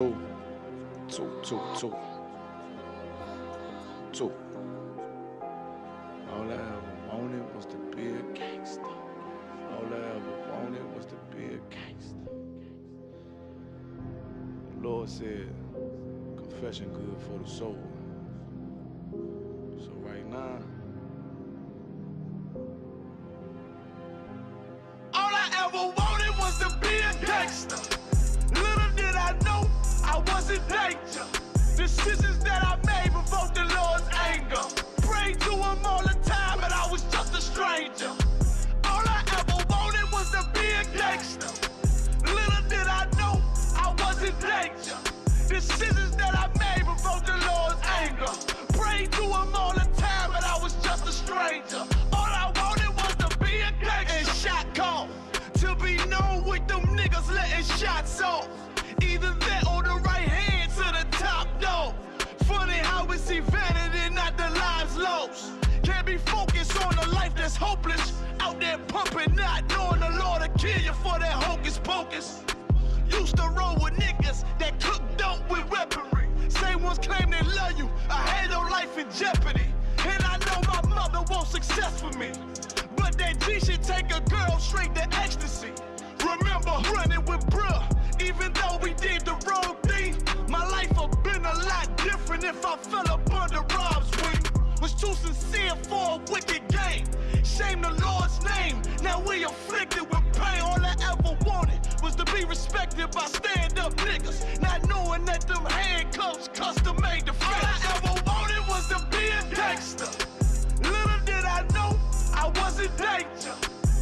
Two. All I ever wanted was to be a gangster. All I ever wanted was to be a gangster. The Lord said, confession good for the soul. So right now, all I ever wanted was to be a gangster. Little did I know I was in danger. Decisions that I made provoked the Lord's anger. Prayed to him all the time, but I was just a stranger. All I ever wanted was to be a gangster. Little did I know I was in danger. Decisions that I made provoked the Lord's anger. Prayed to him all the time, but I was just a stranger. All I wanted was to be a gangster. And shot call to be known with them niggas letting shots off. Either that or the right hand to the top dog. Funny how we see vanity, not the lives lost. Can't be focused on a life that's hopeless. Out there pumping, not knowing the Lord will kill you for that hocus pocus. Used to roll with niggas that cook dope with weaponry. Same ones claim they love you, I had your life in jeopardy. And I know my mother wants success for me, but that G should take a girl straight to ecstasy. Remember running with bruh, even though we did the wrong thing. My life would've been a lot different if I fell up under Rob's wing. Was too sincere for a wicked game. Shame the Lord's name, now we afflicted with pain. All I ever wanted was to be respected by stand-up niggas, not knowing that them handcuffs custom made the face. All I ever wanted was to be a gangster. Little did I know I was in danger.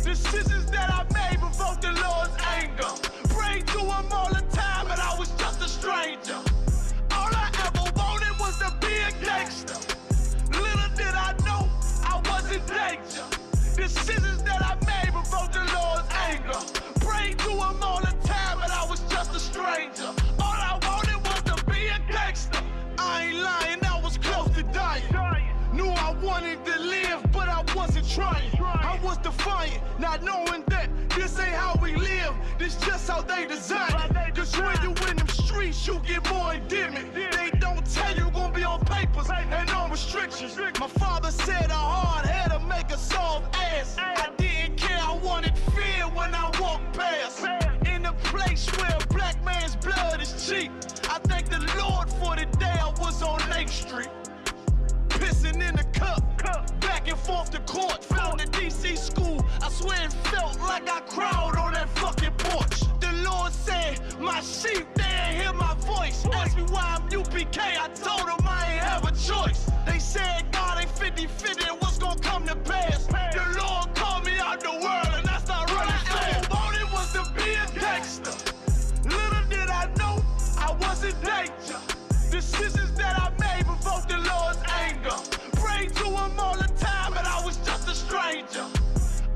Decisions that I made provoked the Lord's anger. Prayed to him all the time, but I was just a stranger. All I ever wanted was to be a gangster. Little did I know I was in danger. Decisions that I made provoked the Lord's anger. Prayed to him all the time, but I was just a stranger. All I wanted was to be a gangster. I ain't lying, I was close to dying. Knew I wanted to live, but I wasn't trying. I was defiant, not knowing that this ain't how we live. This just how they design it. Cause when you in them streets, you get more endemic. They don't tell you gonna be on papers and on restrictions. My father said a hard head'll make a soft ass. I didn't care, I wanted fear when I walked past. In a place where a black man's blood is cheap, I thank the Lord for the day I was on Lake Street. Pissing in the cup, back and forth to court. Flown to DC school, I swear it felt like I cried on that fucking porch. The Lord said, my sheep, they ain't hear my voice. Asked me why I'm UPK, I told them I ain't have a choice. They said God ain't 50-50 and what's gonna come to pass. The Lord called me out the world and I started running fast. All I ever wanted was to be a gangster. Little did I know I was in danger. Decisions that I made provoked the Lord's anger. Prayed to him all the time, but I was just a stranger.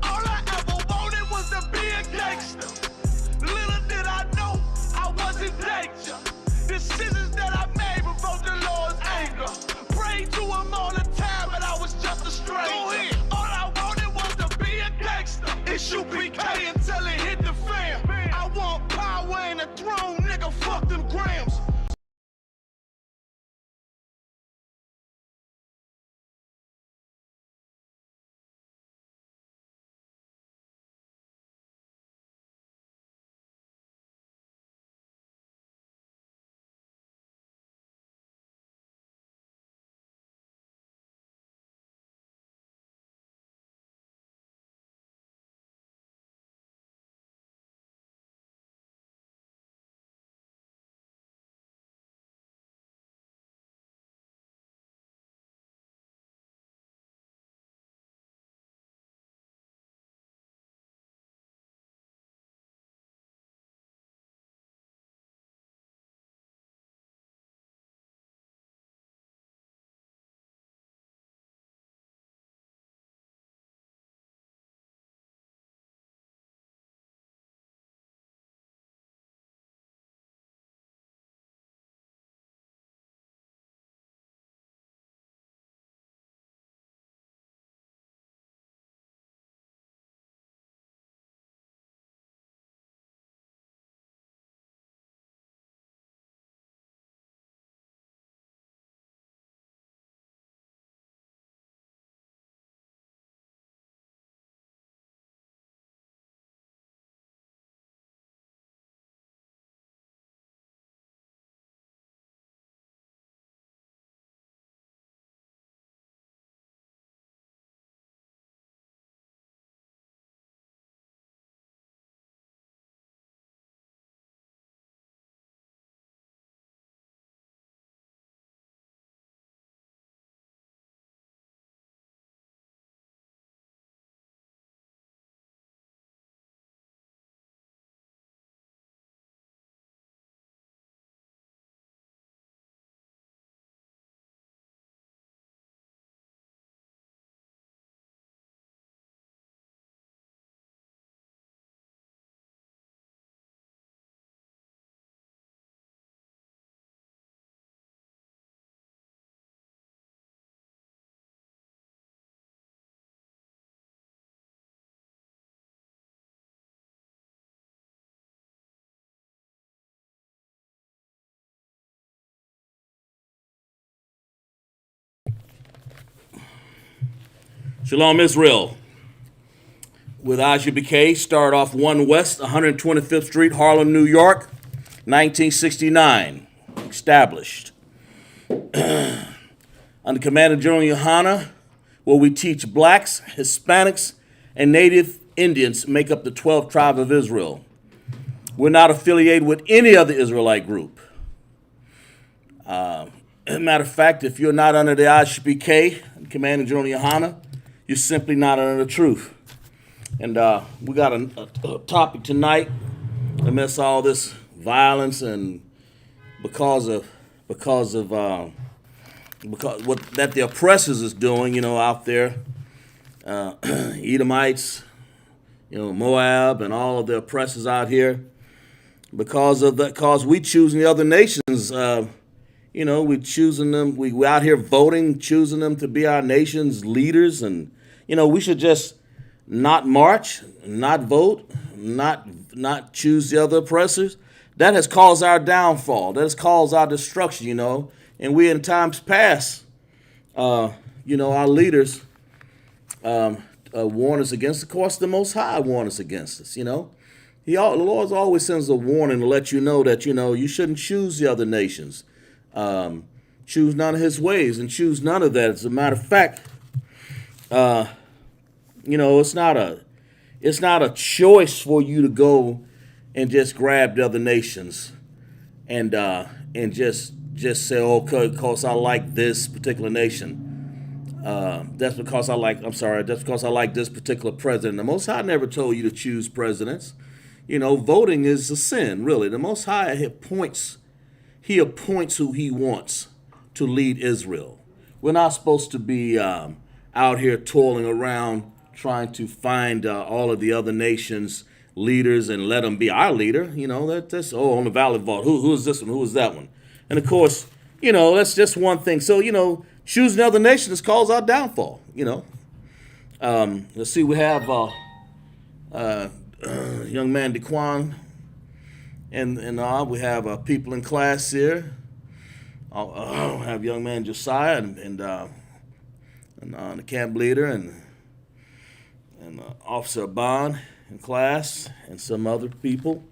All I ever wanted was to be a gangster. Little did I know I was in danger. Decisions that I made provoked the Lord's anger. Shalom, Israel. With ISUPK, start off 1 West, 125th Street, Harlem, New York, 1969. Established. Under Commander General Yohana, where we teach blacks, Hispanics, and Native Indians make up the 12th tribe of Israel. We're not affiliated with any other Israelite group. As a matter of fact, if you're not under the ISUPK, Commander General Yohana, you're simply not under the truth. And we got a topic tonight amidst all this violence and because what that the oppressors is doing, out there, Edomites, Moab, and all of the oppressors out here. Because we choosing the other nations, we choosing them. We out here voting, choosing them to be our nation's leaders, and we should just not march, not vote, not choose the other oppressors. That has caused our downfall. That has caused our destruction. And we in times past, our leaders warn us against. Of course, the Most High warn us against us. The Lord always sends a warning to let you know that you shouldn't choose the other nations. Choose none of His ways and choose none of that. As a matter of fact, it's not a choice for you to go and just grab the other nations and just say, okay, because I like this particular nation. That's because I like this particular president. The Most High never told you to choose presidents. Voting is a sin, really. The Most High appoints who He wants to lead Israel. We're not supposed to be out here toiling around trying to find all of the other nations' leaders and let them be our leader. That's on the ballot vote. Who is this one? Who is that one? And of course, that's just one thing. So, choosing other nations caused our downfall. Let's see, we have young man Dequan, and we have people in class here. I'll have young man Josiah and the camp leader and Officer Bond in class and some other people.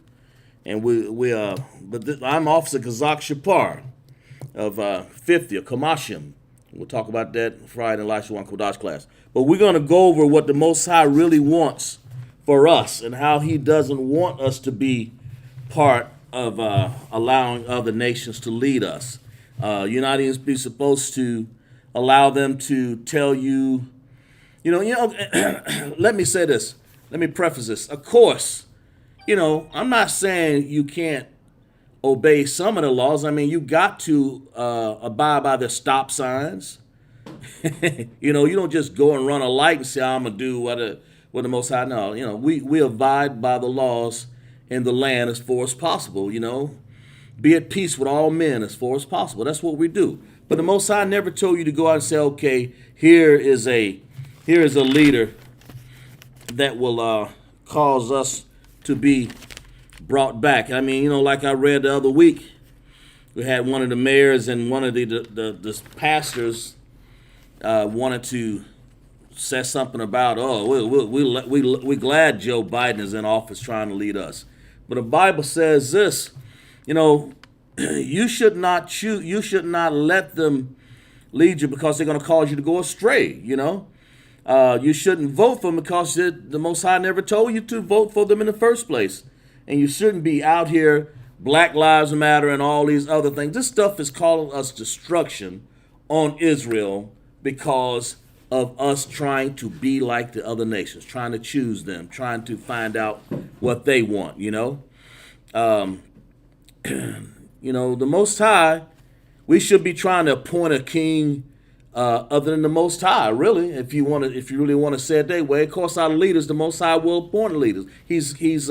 And I'm Officer Kazak Shapar of 50 of Kamashim. We'll talk about that Friday in Elisha One Kodash class. But we're going to go over what the Most High really wants for us and how He doesn't want us to be part of allowing other nations to lead us. You're not even supposed to allow them to tell you, let me say this. Let me preface this. Of course, I'm not saying you can't obey some of the laws. I mean, you got to abide by the stop signs. You don't just go and run a light and say, I'm going to do what the Most High. No, we abide by the laws in the land as far as possible, Be at peace with all men as far as possible. That's what we do. But the Most High never told you to go out and say, okay, here is a leader that will cause us to be brought back. I mean, like I read the other week, we had one of the mayors and one of the pastors wanted to say something about, we're glad Joe Biden is in office trying to lead us. But the Bible says this, you should not let them lead you because they're going to cause you to go astray, You shouldn't vote for them because the Most High never told you to vote for them in the first place. And you shouldn't be out here, Black Lives Matter and all these other things. This stuff is calling us destruction on Israel because of us trying to be like the other nations, trying to choose them, trying to find out what they want, The Most High, we should be trying to appoint a king other than the Most High, really. If you really want to say it that way, of course, our leaders, the Most High will appoint leaders. He's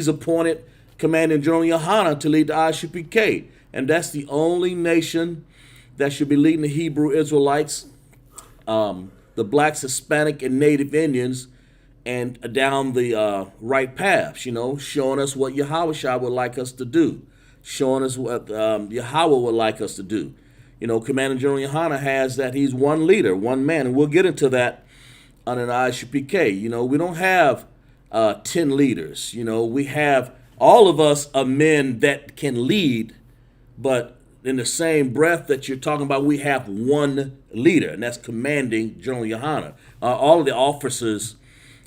appointed Commander General Yohana to lead the ISUPK, and that's the only nation that should be leading the Hebrew Israelites, the blacks, Hispanic, and Native Indians, and down the right path. Showing us what Yahweh would like us to do, showing us what Yahweh would like us to do. Commander General Yohana has that he's one leader, one man, and we'll get into that under the ISUPK. You know, we don't have 10 leaders. You know, we have, all of us are men that can lead, but in the same breath that you're talking about, we have one leader, and that's commanding General Yohana. All of the officers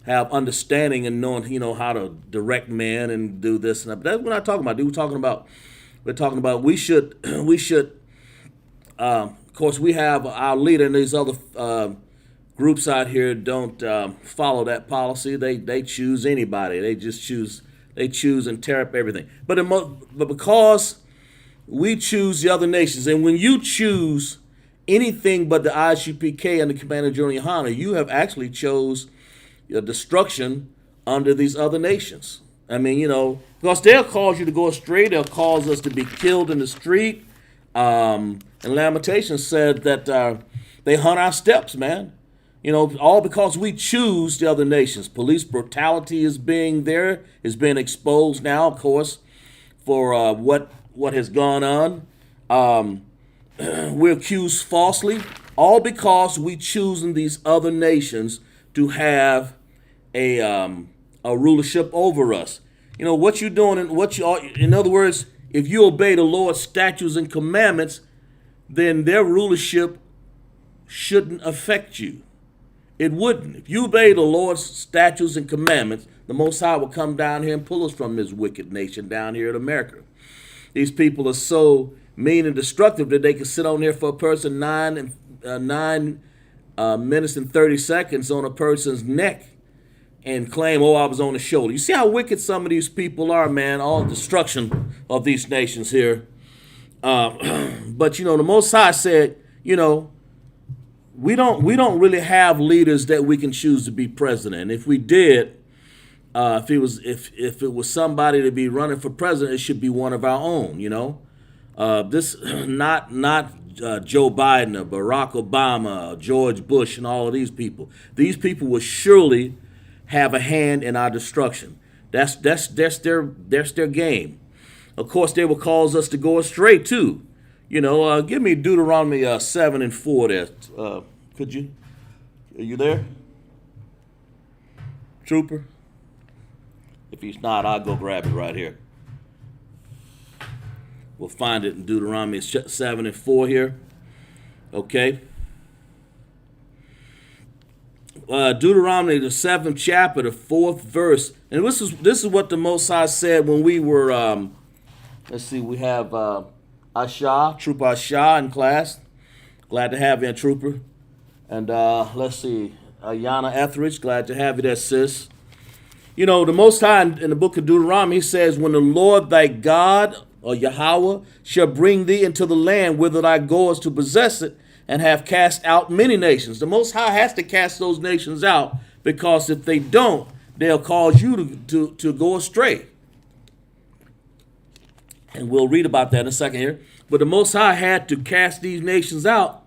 have understanding and knowing, you know, how to direct men and do this and that. But that's what I'm talking about. We're talking about we should, of course, we have our leader, and these other groups out here don't follow that policy. They choose anybody. They choose and tear up everything. But because we choose the other nations, and when you choose anything but the ISUPK and the Commander General Yohana, you have actually chose your destruction under these other nations. I mean, you know, because they'll cause you to go astray. They'll cause us to be killed in the street. And Lamentations said that they hunt our steps, man. You know, all because we choose the other nations. Police brutality is being exposed now, of course, for what has gone on. We're accused falsely, all because we choosing these other nations to have a rulership over us. You know what you're doing, and what you are. In other words, if you obey the Lord's statutes and commandments, then their rulership shouldn't affect you. It wouldn't. If you obey the Lord's statutes and commandments, the Most High will come down here and pull us from this wicked nation down here in America. These people are so mean and destructive that they can sit on there for a person 9 minutes and 30 seconds on a person's neck and claim, oh, I was on the shoulder. You see how wicked some of these people are, man, all destruction of these nations here. But, you know, the Most High said, you know, we don't really have leaders that we can choose to be president. If we did, if it was somebody to be running for president, it should be one of our own, you know. This not Joe Biden or Barack Obama, or George Bush, and all of these people. These people will surely have a hand in our destruction. That's their game. Of course, they will cause us to go astray too. You know, give me Deuteronomy 7:4 there. Could you? Are you there, Trooper? If he's not, I'll go grab it right here. We'll find it in Deuteronomy 7:4 here. Okay. Deuteronomy, the 7th chapter, the 4th verse. And this is what the Most High said when we were, let's see, we have Asha, Trooper Asha in class. Glad to have you, Trooper. And let's see, Yana Etheridge, glad to have you there, sis. You know, the Most High in the book of Deuteronomy, he says, when the Lord thy God, or Yahweh, shall bring thee into the land whither thou goest to possess it, and have cast out many nations. The Most High has to cast those nations out, because if they don't, they'll cause you to go astray. And we'll read about that in a second here. But the Most High had to cast these nations out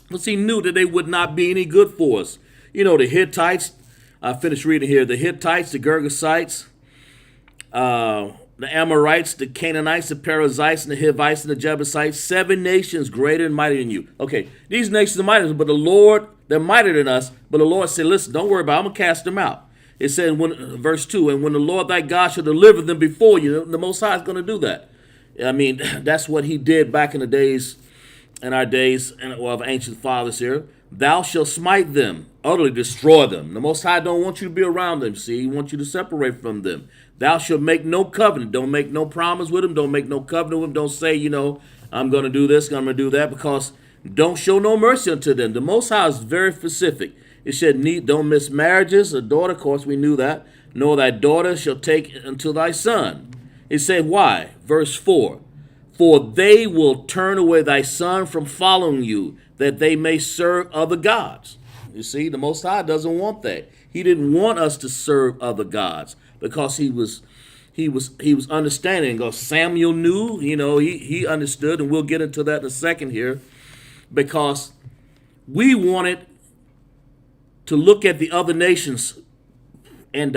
because he knew that they would not be any good for us. You know, the Hittites, I finished reading here, the Hittites, the Girgashites, the Amorites, the Canaanites, the Perizzites, and the Hivites, and the Jebusites, 7 nations greater and mightier than you. Okay, these nations are mightier, but the Lord, they're mightier than us, but the Lord said, listen, don't worry about it, I'm going to cast them out. It said, verse 2, and when the Lord thy God shall deliver them before you, the Most High is going to do that. I mean, that's what he did back in the days, in our days of ancient fathers here. Thou shalt smite them, utterly destroy them. The Most High don't want you to be around them, see? He wants you to separate from them. Thou shalt make no covenant. Don't make no promise with them. Don't make no covenant with them. Don't say, you know, I'm going to do this, I'm going to do that, because don't show no mercy unto them. The Most High is very specific. It said, don't miss marriages. A daughter, of course, we knew that. Nor thy daughter shall take unto thy son. It said, why? Verse 4. For they will turn away thy son from following you, that they may serve other gods. You see, the Most High doesn't want that. He didn't want us to serve other gods, because he was understanding. Because Samuel knew, you know, he understood, and we'll get into that in a second here, because we wanted to look at the other nations and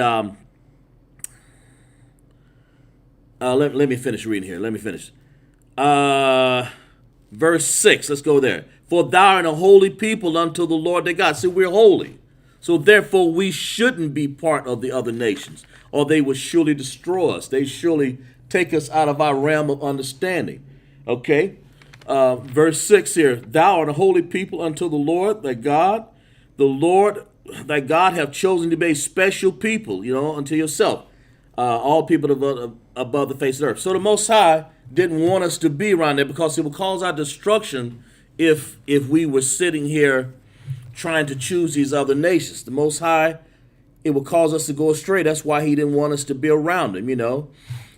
let me finish reading here. Let me finish. Verse 6, let's go there. For thou art a holy people unto the Lord thy God. See, we're holy. So therefore, we shouldn't be part of the other nations, or they will surely destroy us. They surely take us out of our realm of understanding. Okay? Verse 6 here, thou art a holy people unto the Lord thy God. The Lord thy God have chosen to be a special people, unto yourself. All people above the face of the earth. So the Most High didn't want us to be around there because it would cause our destruction if we were sitting here trying to choose these other nations. The Most High, it would cause us to go astray. That's why he didn't want us to be around him,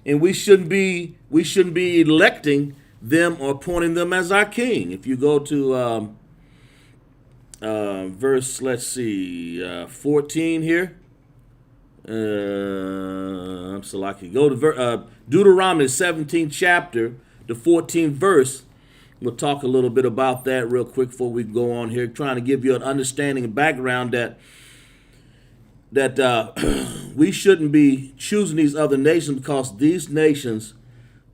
And we shouldn't be electing them or appointing them as our king. If you go to verse, 14 here. So I could go to Deuteronomy 17th chapter, the 14th verse. We'll talk a little bit about that real quick before we go on here, trying to give you an understanding and background that we shouldn't be choosing these other nations because these nations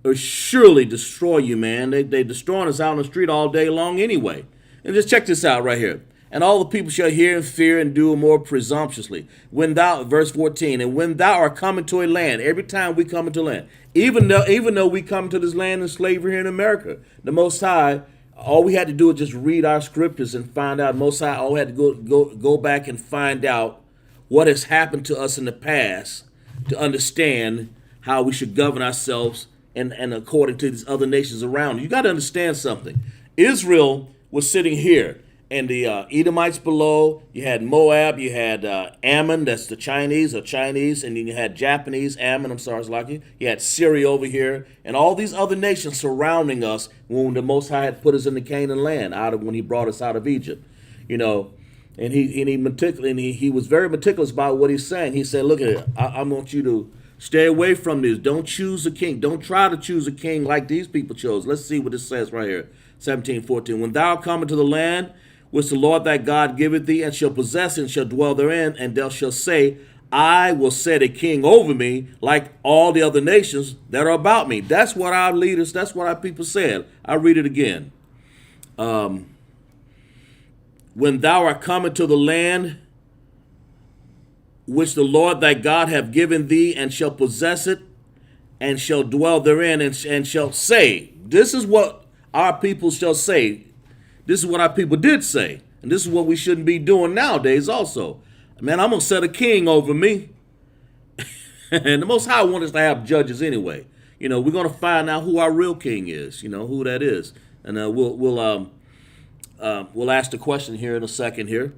will surely destroy you, man. They destroying us out on the street all day long anyway. And just check this out right here. And all the people shall hear and fear and do more presumptuously. Verse 14, and when thou art coming to a land, every time we come into land, even though we come to this land in slavery here in America, the Most High, all we had to do was just read our scriptures and find out. Most High, all we had to go back and find out what has happened to us in the past to understand how we should govern ourselves and according to these other nations around. You got to understand something. Israel was sitting here. And the Edomites below, you had Moab, you had Ammon, that's the Chinese, and then you had Japanese, Ammon, you had Syria over here, and all these other nations surrounding us when the Most High had put us in the Canaan land, when he brought us out of Egypt, And he was very meticulous about what he's saying. He said, look at it, I want you to stay away from this. Don't choose a king. Don't try to choose a king like these people chose. Let's see what it says right here, 17:14. When thou art coming to the land which the Lord thy God giveth thee, and shall possess it, and shall dwell therein, and thou shalt say, I will set a king over me, like all the other nations that are about me. That's what our leaders, that's what our people said. I'll read it again. When thou art coming to the land which the Lord thy God hath given thee, and shall possess it, and shall dwell therein, and shall say, this is what our people shall say. This is what our people did say. And this is what we shouldn't be doing nowadays also. Man, I'm going to set a king over me. And the Most High wants us to have judges anyway. We're going to find out who our real king is, who that is. And we'll ask the question here in a second here.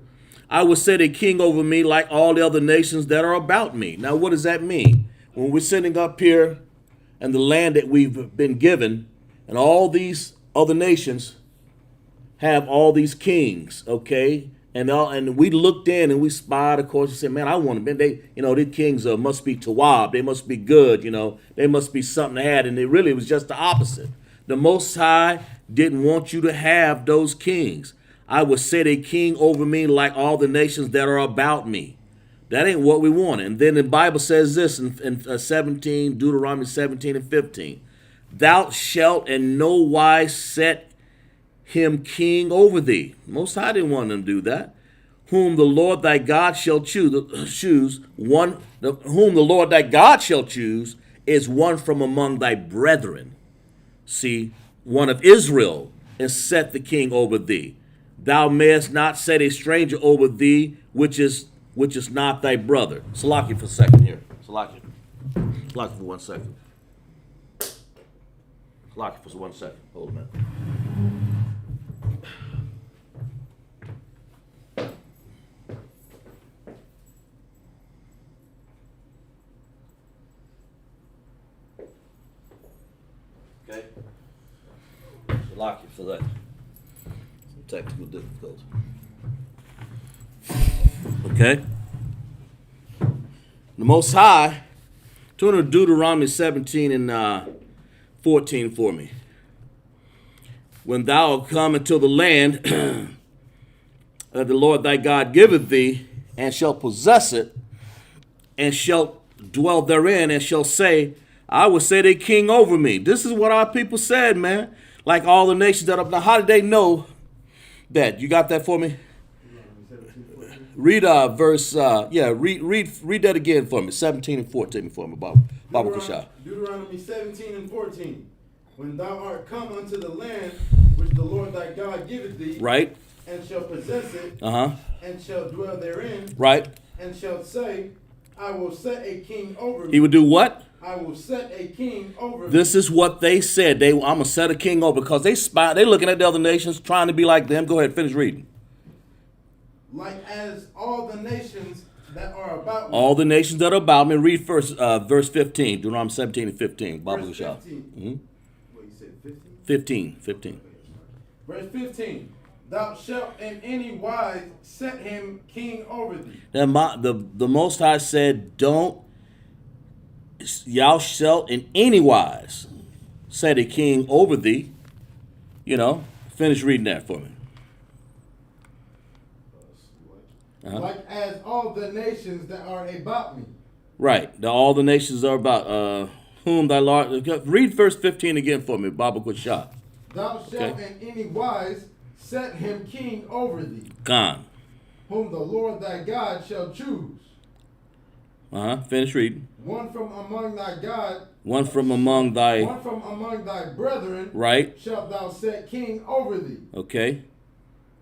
I will set a king over me like all the other nations that are about me. Now, what does that mean? When we're sitting up here and the land that we've been given and all these other nations have all these kings, okay? And we looked in and we spied, of course, and said, man, I want to be, these kings must be Tawab, they must be good, they must be something to have, and it really was just the opposite. The Most High didn't want you to have those kings. I will set a king over me like all the nations that are about me. That ain't what we want. And then the Bible says this in Deuteronomy 17 and 15. Thou shalt in no wise set him king over thee. Most High didn't want him to do that. Whom the Lord thy God shall choose, whom the Lord thy God shall choose is one from among thy brethren. See, one of Israel, and set the king over thee. Thou mayest not set a stranger over thee, which is not thy brother. Salaki for a second here. Salaki for 1 second. Salaki for 1 second. Hold a minute. Okay. Lock you for that. Some technical difficulty. Okay. The Most High, turn to Deuteronomy 17 and 14 for me. When thou art come into the land that the Lord thy God giveth thee, and shalt possess it, and shalt dwell therein, and shall say, I will set a king over me. This is what our people said, man. Like all the nations that are. Now, how did they know that? You got that for me? Read verse. Read that again for me. 17 and 14 for me, Baba Kushah. Deuteronomy 17 and 14. When thou art come unto the land which the Lord thy God giveth thee, Right. and shall possess it, And shall dwell therein, right. and shall say, I will set a king over me. He would do what? I will set a king over me. This is what they said. I'm gonna set a king over because they spy. They looking at the other nations, trying to be like them. Go ahead, finish reading. Like as all the nations that are about me. All the nations that are about me. Read first, verse 15. Deuteronomy 17 and 15. Baba Verse Kushah. 15. What you said, 15? 15. Verse 15. Thou shalt in any wise set him king over thee. Then the Most High said, "Don't thou shalt in any wise set a king over thee." You know, finish reading that for me. Like as all the nations that are about me. Right. All the nations are about whom thy Lord. Read verse 15 again for me, Baba Kushah. Thou shalt in any wise set him king over thee, Gone. whom the Lord thy God shall choose. Finish reading. One from among thy God. One from among thy. One from among thy brethren. Right. Shalt thou set king over thee. Okay.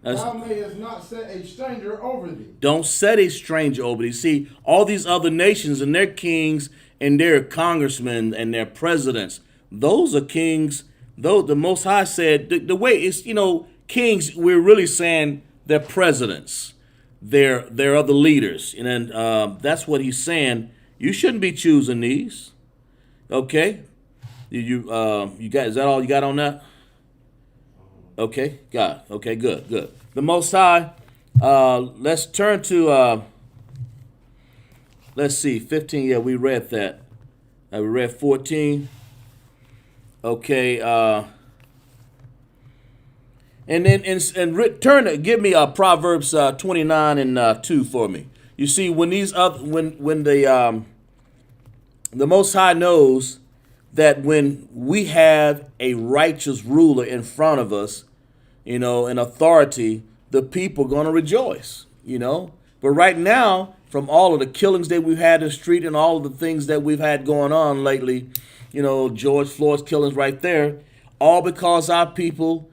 Thou mayest not set a stranger over thee. Don't set a stranger over thee. See, all these other nations and their kings and their congressmen and their presidents, those are kings. Though the Most High said, the way it's, kings, we're really saying they're presidents. They're other leaders. And then that's what he's saying. You shouldn't be choosing these. Okay? You got, is that all you got on that? Okay, got it. Okay, good. The Most High, let's turn to, let's see, 15, yeah, we read that. We read 14. Okay, and then turn to, give me Proverbs 29 and 2 for me. You see, when these when the Most High knows that when we have a righteous ruler in front of us, an authority, the people are going to rejoice, But right now, from all of the killings that we've had in the street and all of the things that we've had going on lately, George Floyd's killings right there, all because our people,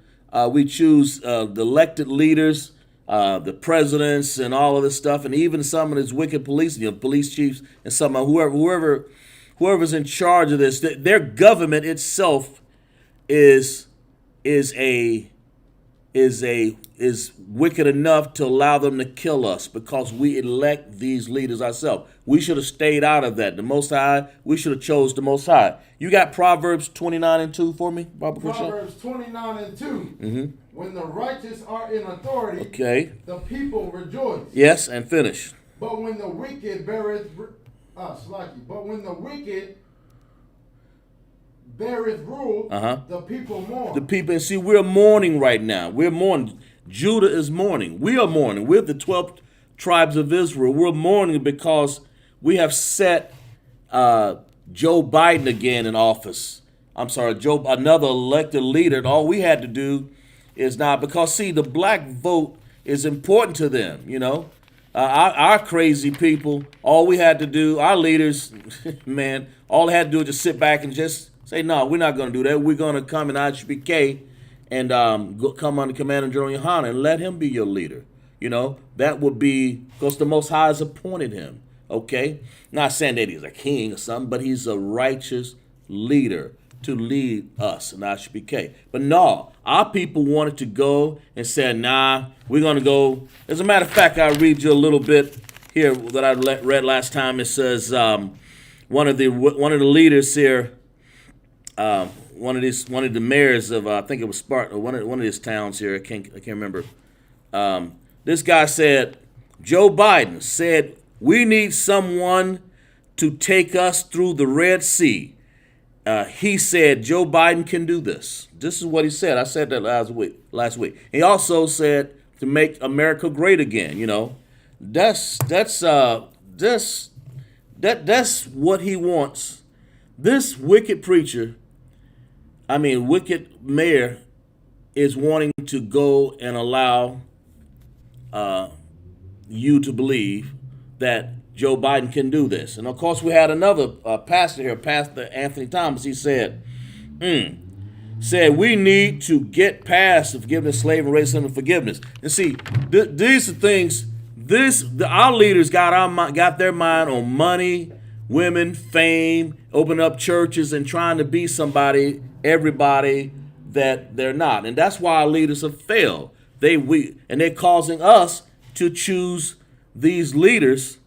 we choose the elected leaders, the presidents and all of this stuff, and even some of these wicked police, police chiefs and some of whoever's in charge of this, their government itself is wicked enough to allow them to kill us because we elect these leaders ourselves. We should have stayed out of that. The Most High, we should have chose the Most High. You got Proverbs 29 and 2 for me, Baba Kushah? Proverbs 29 and 2. Mm-hmm. When the righteous are in authority, the people rejoice. Yes, and finish. But when the wicked beareth rule, the people mourn. The people, and see, we're mourning right now. We're mourning. Judah is mourning. We are mourning. We're the 12 tribes of Israel. We're mourning because we have set Joe Biden again in office. I'm sorry, another elected leader. And all we had to do is not, because see, the black vote is important to them, Our crazy people, all we had to do, our leaders, man, all they had to do was just sit back and just say, no, we're not going to do that. We're going to come in ISUPK and come under Commander General Yohana and let him be your leader. That would be, because the Most High has appointed him, okay? Not saying that he's a king or something, but he's a righteous leader to lead us in ISUPK. But no, our people wanted to go and said, nah, we're going to go. As a matter of fact, I'll read you a little bit here that I read last time. It says one of the leaders here, one of the mayors of I think it was Sparta, one of these towns here. I can't remember. This guy said, Joe Biden said, we need someone to take us through the Red Sea. He said Joe Biden can do this. This is what he said. I said that last week. He also said to make America great again. That's what he wants. This wicked preacher, wicked mayor, is wanting to go and allow you to believe that Joe Biden can do this? And of course, we had another pastor here, Pastor Anthony Thomas. He said, we need to get past the forgiveness, slavery, and racism, and forgiveness. And see, these are things. Our leaders got their mind on money, women, fame, open up churches, and trying to be somebody, everybody that they're not. And that's why our leaders have failed. They're causing us to choose these leaders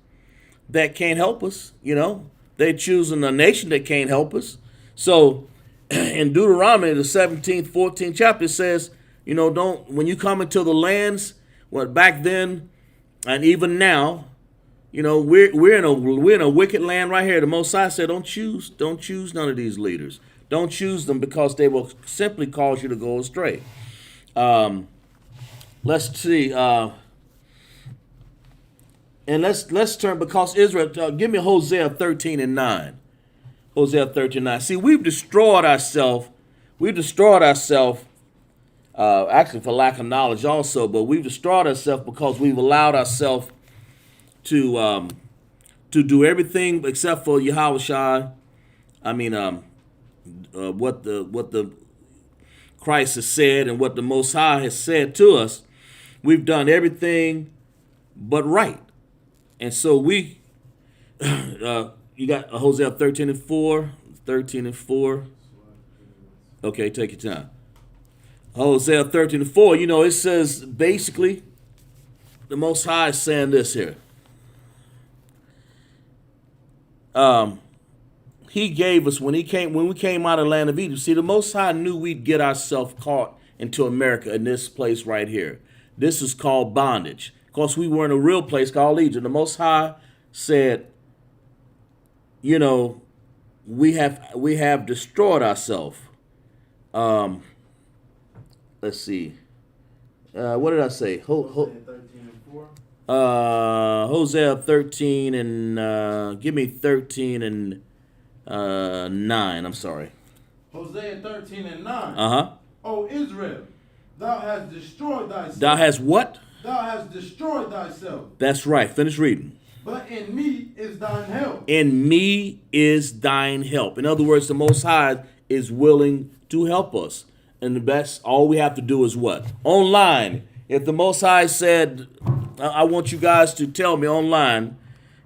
that can't help us. They're choosing a nation that can't help us. So in Deuteronomy, the 17th, 14th chapter, it says, when you come into the lands, back then and even now, we're in a wicked land right here. The Most High said, don't choose none of these leaders. Don't choose them because they will simply cause you to go astray. Let's see. And let's turn, because Israel, give me Hosea 13 and 9. Hosea 13 and 9. See, we've destroyed ourselves. Actually for lack of knowledge also, but we've destroyed ourselves because we've allowed ourselves to do everything except for Yahushua. What the Christ has said and what the Most High has said to us. We've done everything but right. And so you got Hosea 13 and 4. 13 and 4. Okay, take your time. Hosea 13 and 4, it says basically the Most High is saying this here. He gave us, when we came out of the land of Egypt, see, the Most High knew we'd get ourselves caught into America in this place right here. This is called bondage. Of course, we were in a real place called Egypt. The Most High said, we have destroyed ourselves. Let's see. What did I say? Hosea 13 and 4. Hosea 13 and give me 13 and 9. I'm sorry. Hosea 13 and 9. Uh-huh. O Israel, thou hast destroyed thyself. Thou hast what? Thou hast destroyed thyself. That's right. Finish reading. But in me is thine help. In me is thine help. In other words, the Most High is willing to help us. And that's all we have to do is what? Online. If the Most High said, I want you guys to tell me online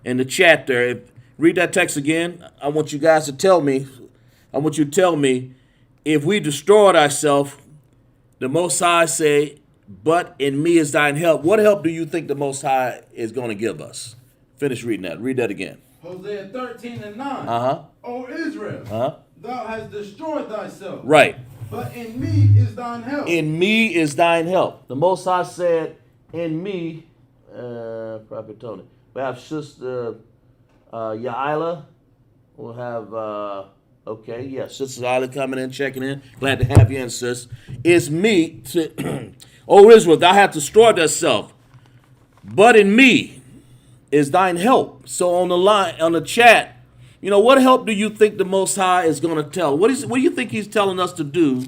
in the chat there, read that text again. I want you guys to tell me, if we destroyed ourselves, the Most High say, but in me is thine help. What help do you think the Most High is going to give us? Finish reading that. Read that again. Hosea 13 and 9. Uh-huh. O Israel, thou hast destroyed thyself. Right. But in me is thine help. In me is thine help. The Most High said, in me, Prophet Tony. We have Sister Yaila. We'll have, Sister Yaila coming in, checking in. Glad to have you in, sis. It's me. O Israel, thou hast destroyed thyself. But in me is thine help. So on the chat, what help do you think the Most High is going to tell? What do you think he's telling us to do?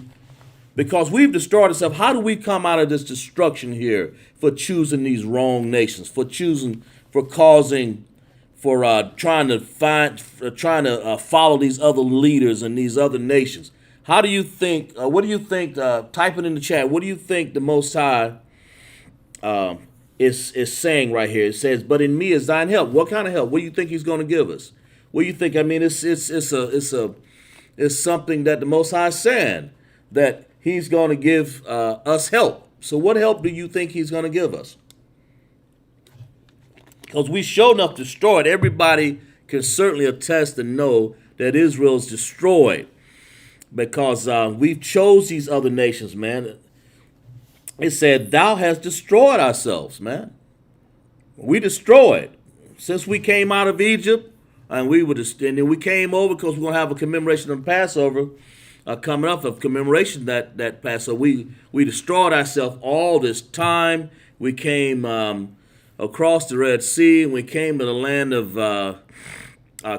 Because we've destroyed ourselves. How do we come out of this destruction here for choosing these wrong nations, for trying to follow these other leaders and these other nations? How do you think, what do you think, type it in the chat, what do you think the Most High is saying right here? It says, but in me is thine help. What kind of help? What do you think he's going to give us? What do you think? I mean, it's something that the Most High is saying, that he's going to give us help. So what help do you think he's going to give us? Because we sure enough destroyed. Everybody can certainly attest and know that Israel's destroyed because we've chose these other nations, man. It said, thou hast destroyed ourselves, man. We destroyed. Since we came out of Egypt, and then we came over because we're going to have a commemoration of Passover coming up, of commemoration that Passover. We destroyed ourselves all this time. We came across the Red Sea, and we came to the land of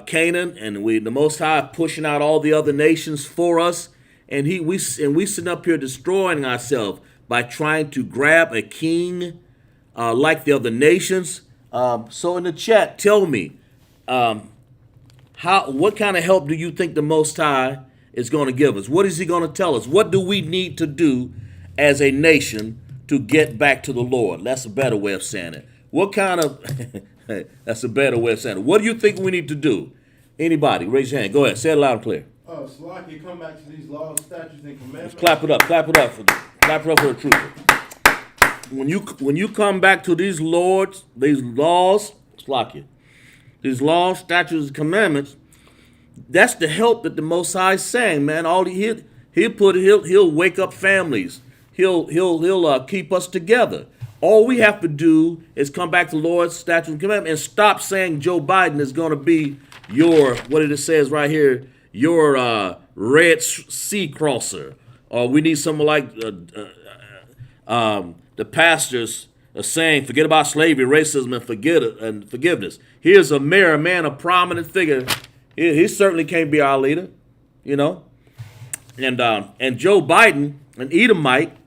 Canaan, and the Most High pushing out all the other nations for us, and we sitting up here destroying ourselves by trying to grab a king like the other nations. So in the chat, tell me, what kind of help do you think the Most High is going to give us? What is he going to tell us? What do we need to do as a nation to get back to the Lord? That's a better way of saying it. What kind of, that's a better way of saying it. What do you think we need to do? Anybody, raise your hand. Go ahead, say it loud and clear. Salaki, come back to these laws, statutes, and commandments. Clap it up for the truth. When you come back to these laws, Salaki, these laws, statutes, and commandments, that's the help that the Most High is saying, man. He'll wake up families. He'll keep us together. All we have to do is come back to Lord's statutes and commandments and stop saying Joe Biden is going to be your, what it says right here, your Red Sea crosser. Or we need someone like the pastors are saying, forget about slavery, racism, and forgiveness. Here's a mayor, man, a prominent figure. He certainly can't be our leader, you know. And Joe Biden, an Edomite,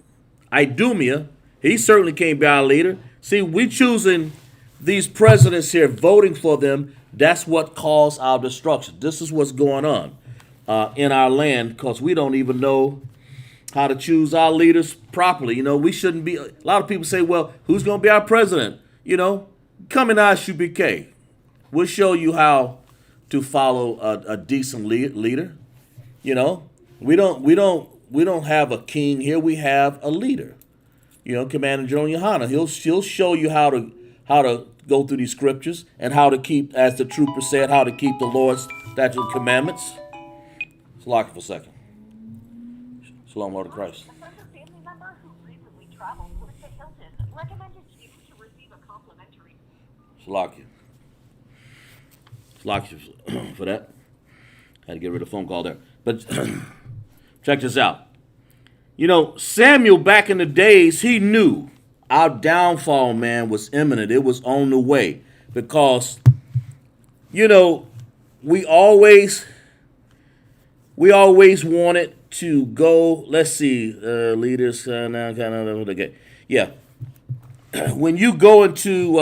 Idumea, he certainly can't be our leader. See, we choosing these presidents here, voting for them, that's what caused our destruction. This is what's going on in our land because we don't even know how to choose our leaders properly. You know, we shouldn't be, a lot of people say, well, who's going to be our president? You know, come in ISUPK. We'll show you how to follow a decent leader. You know, we don't have a king here. We have a leader. You know, Commander General Yohana. He'll show you how to go through these scriptures and how to keep, as the trooper said, how to keep the Lord's statutes and commandments. Let's lock it for a second. Shalom, Lord of Christ. A friend or family member who recently traveled with the Hilton recommended you to receive a complimentary. Salakia for that. Had to get rid of the phone call there. But check this out. You know, Samuel back in the days, he knew our downfall, man, was imminent. It was on the way. Because, you know, we always wanted to go, let's see, leaders, now kind of, okay. Yeah. When you go into,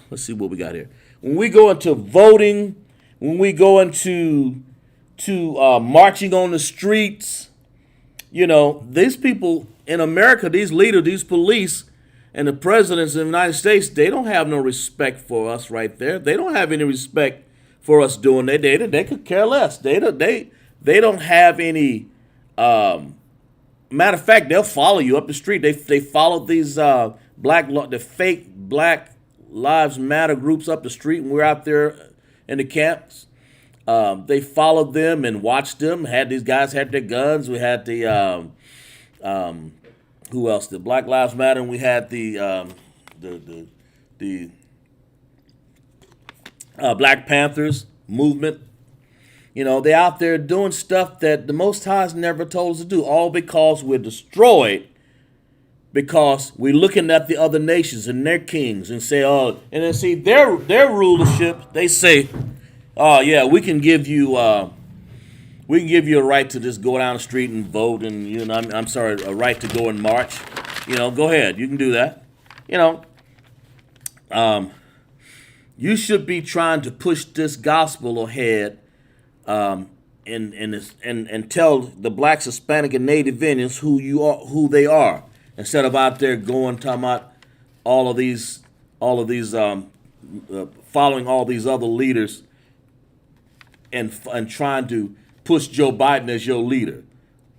let's see what we got here. When we go into voting, when we go into marching on the streets, you know, these people in America, these leaders, these police, and the presidents of the United States, they don't have no respect for us right there. They don't have any respect for us doing their data. They could care less. They don't have any. Matter of fact, they'll follow you up the street. They follow these the fake Black Lives Matter groups up the street, and we're out there in the camps. They followed them and watched them. These guys had their guns. We had the who else? The Black Lives Matter, and we had the Black Panthers movement. You know, they're out there doing stuff that the Most High has never told us to do, all because we're destroyed, because we're looking at the other nations and their kings and say, oh, and then see their rulership, they say, oh yeah, we can give you a right to just go down the street and vote, and you know, I'm sorry, a right to go and march. You know, go ahead, you can do that. You know, you should be trying to push this gospel ahead, and tell the Blacks, Hispanic, and Native Indians who they are, instead of out there talking about all of these, following all these other leaders, and trying to push Joe Biden as your leader,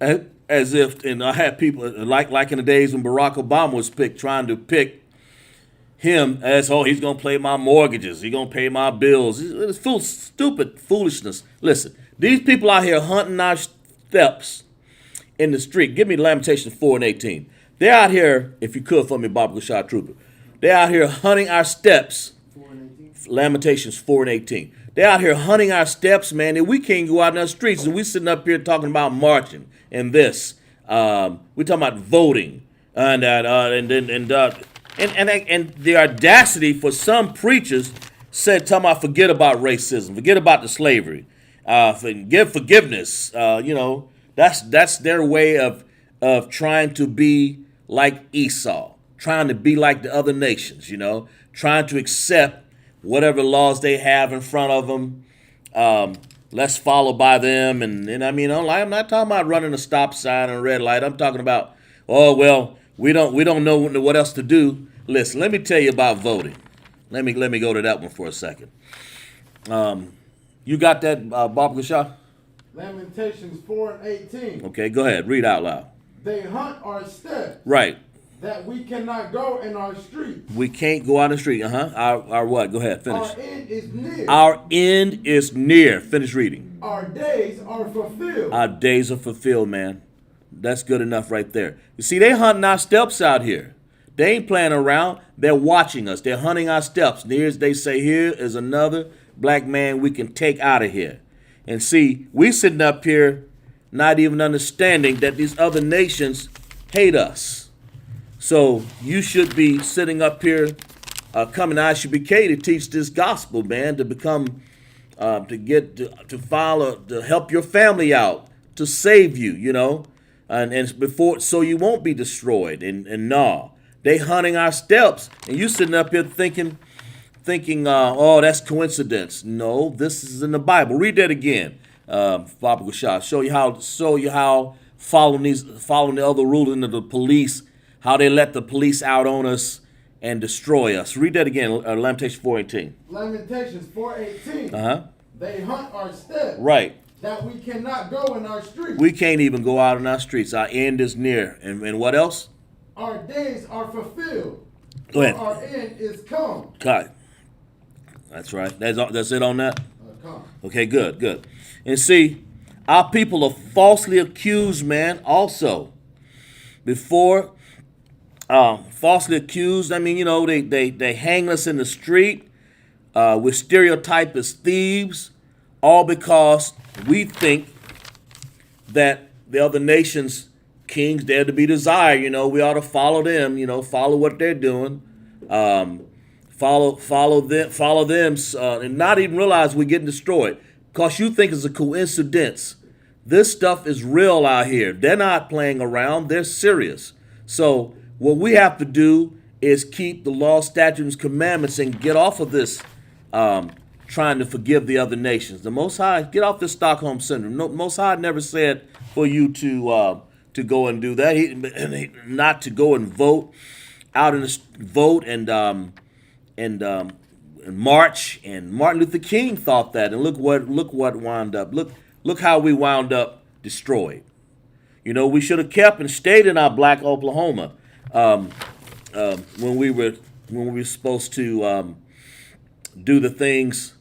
as if. And I had people like in the days when Barack Obama was picked, trying to pick him as, oh, he's gonna pay my mortgages, he's gonna pay my bills. It's stupid foolishness. Listen, these people out here hunting our steps in the street. Give me Lamentations 4:18. They're out here, if you could for me, Bob Gushad Trooper. They're out here hunting our steps. Lamentations 4:18. They're out here hunting our steps, man, and we can't go out in the streets, and we sitting up here talking about marching and this. We're talking about voting and the audacity for some preachers talking about forget about racism, forget about the slavery, give forgiveness. You know, that's their way of trying to be like Esau, trying to be like the other nations, trying to accept whatever laws they have in front of them. Let's follow by them. And I mean, I'm not talking about running a stop sign and a red light. I'm talking about, oh, well, we don't know what else to do. Listen, let me tell you about voting. Let me go to that one for a second. You got that, Barbara Shaw? Lamentations 4:18. Okay, go ahead. Read out loud. They hunt our steps. Right. That we cannot go in our streets. We can't go out in the street. Our what? Go ahead. Finish. Our end is near. Our end is near. Finish reading. Our days are fulfilled. Our days are fulfilled, man. That's good enough right there. You see, they hunting our steps out here. They ain't playing around. They're watching us. They're hunting our steps. And here's, they say, here is another black man we can take out of here. And see, we sitting up here not even understanding that these other nations hate us. So you should be sitting up here coming to ISUPK to teach this gospel, man, to become, to follow, to help your family out, to save you, and before, so you won't be destroyed. And no, they hunting our steps, and you sitting up here thinking, oh, that's coincidence. No, this is in the Bible. Read that again, Baba Gashad. Show you how following the other ruling of the police, how they let the police out on us and destroy us. Read that again, Lamentations 4:18. Lamentations 4:18. They hunt our steps. Right. That we cannot go in our streets. We can't even go out in our streets. Our end is near. And what else? Our days are fulfilled. Go ahead. Our end is come. Okay. That's right. That's it on that? Come. Okay, good. And see, our people are falsely accused, man, also. Before, falsely accused, I mean, they hang us in the street. We stereotype as thieves, all because we think that the other nations' kings, they're to be desired. We ought to follow them, follow what they're doing. Follow them, and not even realize we're getting destroyed. Because you think it's a coincidence. This stuff is real out here. They're not playing around. They're serious. So what we have to do is keep the law, statutes, commandments, and get off of this trying to forgive the other nations. The Most High, get off this Stockholm syndrome. No, Most High never said for you to go and do that. Not to go and vote out in the vote and march. And Martin Luther King thought that. And look what wound up. Look how we wound up destroyed. We should have kept and stayed in our black Oklahoma when we were supposed to do the things.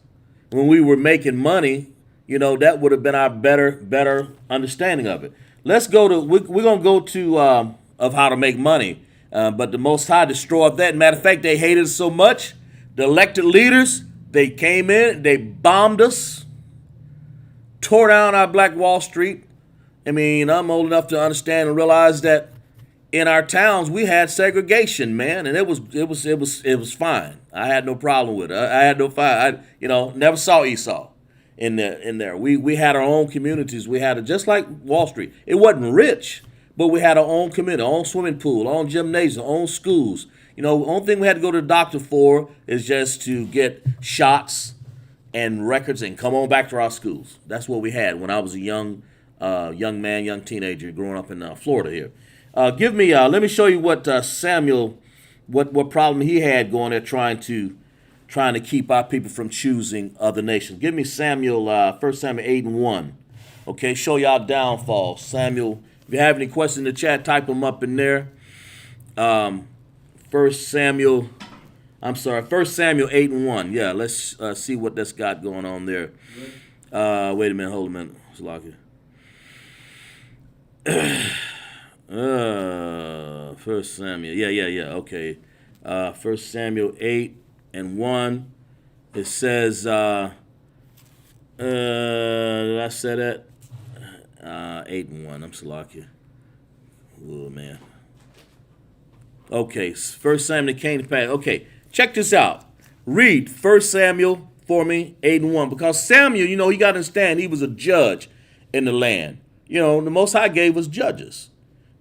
When we were making money, that would have been our better understanding of it. Let's go to, we're going to go to of how to make money. But the Most High destroyed that. Matter of fact, they hated us so much. The elected leaders, they came in, they bombed us, tore down our Black Wall Street. I mean, I'm old enough to understand and realize that in our towns we had segregation, man, and it was fine. I had no problem with it. I had no fine. Never saw Esau in there. We had our own communities. We had just like Wall Street. It wasn't rich, but we had our own community, our own swimming pool, our own gymnasium, our own schools. The only thing we had to go to the doctor for is just to get shots and records and come on back to our schools. That's what we had when I was a young man, young teenager growing up in Florida here. Let me show you what Samuel, what problem he had going there trying to keep our people from choosing other nations. Give me Samuel, 1 Samuel 8:1. Okay, show y'all downfall. Samuel, if you have any questions in the chat, type them up in there. 1 Samuel 8:1. Yeah, let's see what that's got going on there. Wait a minute, hold a minute. It's locked. 1 Samuel. Yeah. Okay. 1 Samuel 8:1. It says, did I say that? 8:1. I'm Salakia. Oh, man. Okay, 1 Samuel came to pass. Okay, check this out. Read 1 Samuel for me, 8:1. Because Samuel, you got to understand, he was a judge in the land. The Most High gave us judges.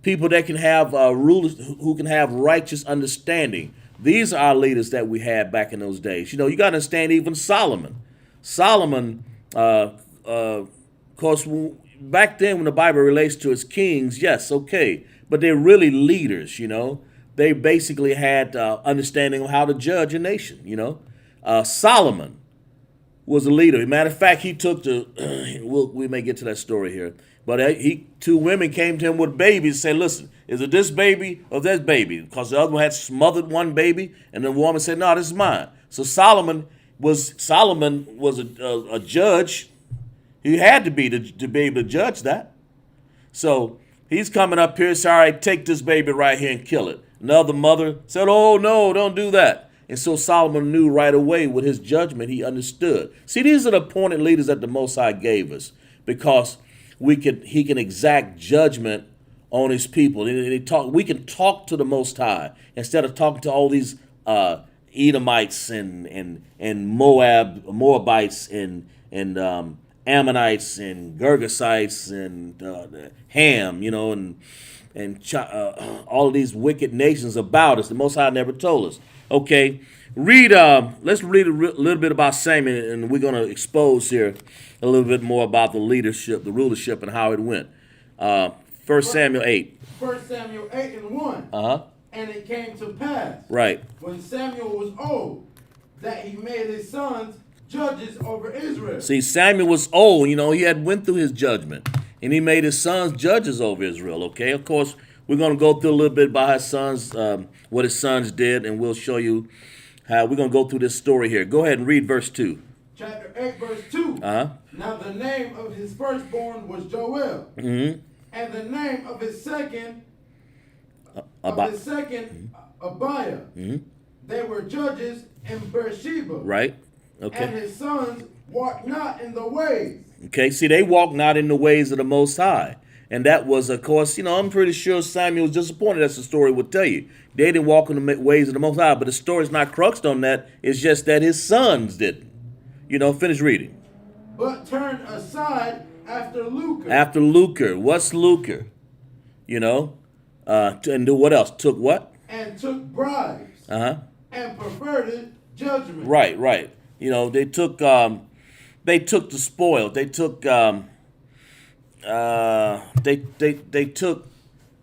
people that can have rulers who can have righteous understanding. These are our leaders that we had back in those days. You know, you got to understand even Solomon. Solomon, of course, back then when the Bible relates to his kings, yes, okay, but they're really leaders, you know. They basically had understanding of how to judge a nation, you know. Solomon was a leader. Matter of fact, he took we may get to that story here, but two women came to him with babies and said, listen, is it this baby or this baby? Because the other one had smothered one baby, and the woman said, no, this is mine. So Solomon was a judge. He had to be able to judge that. So he's coming up here, say, all right, take this baby right here and kill it. Another mother said, oh, no, don't do that. And so Solomon knew right away with his judgment, he understood. See, these are the appointed leaders that the Most High gave us because he can exact judgment on his people. We can talk to the Most High instead of talking to all these Edomites and Moabites and Ammonites and Girgasites and Ham, you know, and all of these wicked nations about us. The Most High never told us. Okay, let's read a little bit about Samuel, and we're going to expose here a little bit more about the leadership, the rulership, and how it went. 1 Samuel 8. 1 Samuel 8 and 1. Uh-huh. And it came to pass, right, when Samuel was old, that he made his sons judges over Israel. See, Samuel was old, you know, he had went through his judgment, and he made his sons judges over Israel, okay? Of course, we're going to go through a little bit about his sons, what his sons did, and we'll show you how we're going to go through this story here. Go ahead and read verse 2. Chapter 8, verse 2. Uh-huh. Now the name of his firstborn was Joel, Mm-hmm. and the name of his second, Abiah. Mm-hmm. They were judges in Beersheba. Right, okay. And his sons walked not in the ways. Okay, see, they walked not in the ways of the Most High. And that was, of course, you know, I'm pretty sure Samuel was disappointed, as the story would tell you. They didn't walk in the ways of the Most High, but the story's not cruxed on that. It's just that his sons didn't. You know, finish reading. But turned aside after lucre. After lucre. What's lucre? You know, and do what else? Took what? And took bribes. Uh-huh. And perverted judgment. Right. You know, they took the spoil. They took they took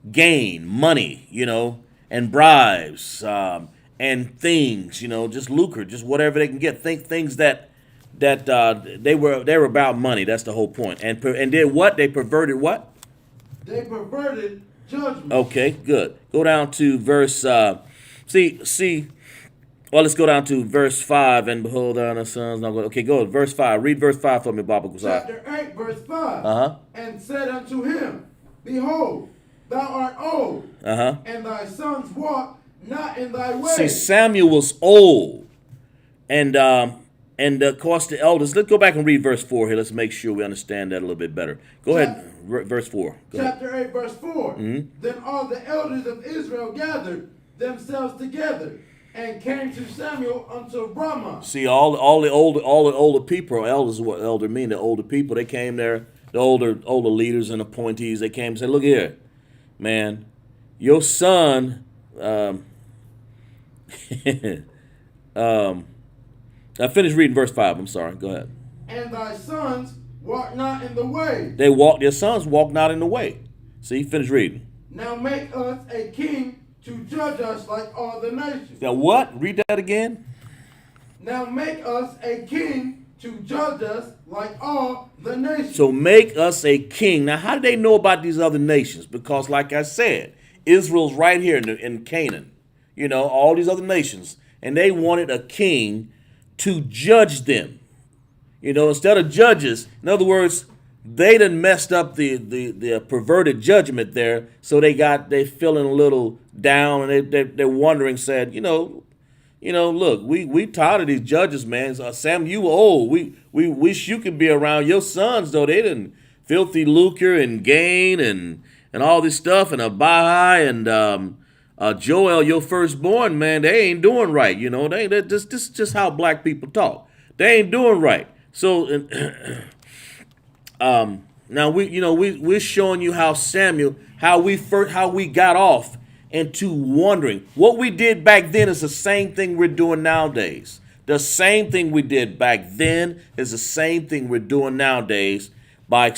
gain, money, you know, and bribes, and things, you know, just lucre, just whatever they can get. Things that they were about money. That's the whole point. And did what? They perverted what? They perverted judgment. Okay, good. Go down to verse. Well, let's go down to verse 5. And behold, our sons. Okay, go to verse 5. Read verse 5 for me, Baba. Chapter 8, verse 5. Uh-huh. And said unto him, Behold, thou art old, Uh-huh. and thy sons walk not in thy ways. See, Samuel was old, and of course the elders. Let's go back and read verse 4 here. Let's make sure we understand that a little bit better. Go ahead, verse 4. Go ahead. Chapter 8, verse 4. Mm-hmm. Then all the elders of Israel gathered themselves together and came to Samuel unto Ramah. See, all the older people, elders, what elder mean? The older people. They came there. The older leaders and appointees. They came and said, "Look here, man, your son." I finished reading verse 5. I'm sorry. Go ahead. And thy sons walk not in the way. Their sons walk not in the way. See, finish reading. Now make us a king to judge us like all the nations. Now what? Read that again. Now make us a king to judge us like all the nations. So make us a king. Now, how do they know about these other nations? Because, like I said, Israel's right here in Canaan. You know, all these other nations. And they wanted a king to judge them. You know, instead of judges. In other words, they done messed up the perverted judgment there. So they feeling a little down, and they're wondering, said, you know, look, we tired of these judges, man. Sam, you were old. We wish you could be around. Your sons, though, they done filthy lucre and gain and all this stuff, and Abiah and Joel, your firstborn, man, they ain't doing right. You know, this is just how black people talk. They ain't doing right. So, Now we're showing you how Samuel, how we got off into wondering. What we did back then is the same thing we're doing nowadays. The same thing we did back then is the same thing we're doing nowadays by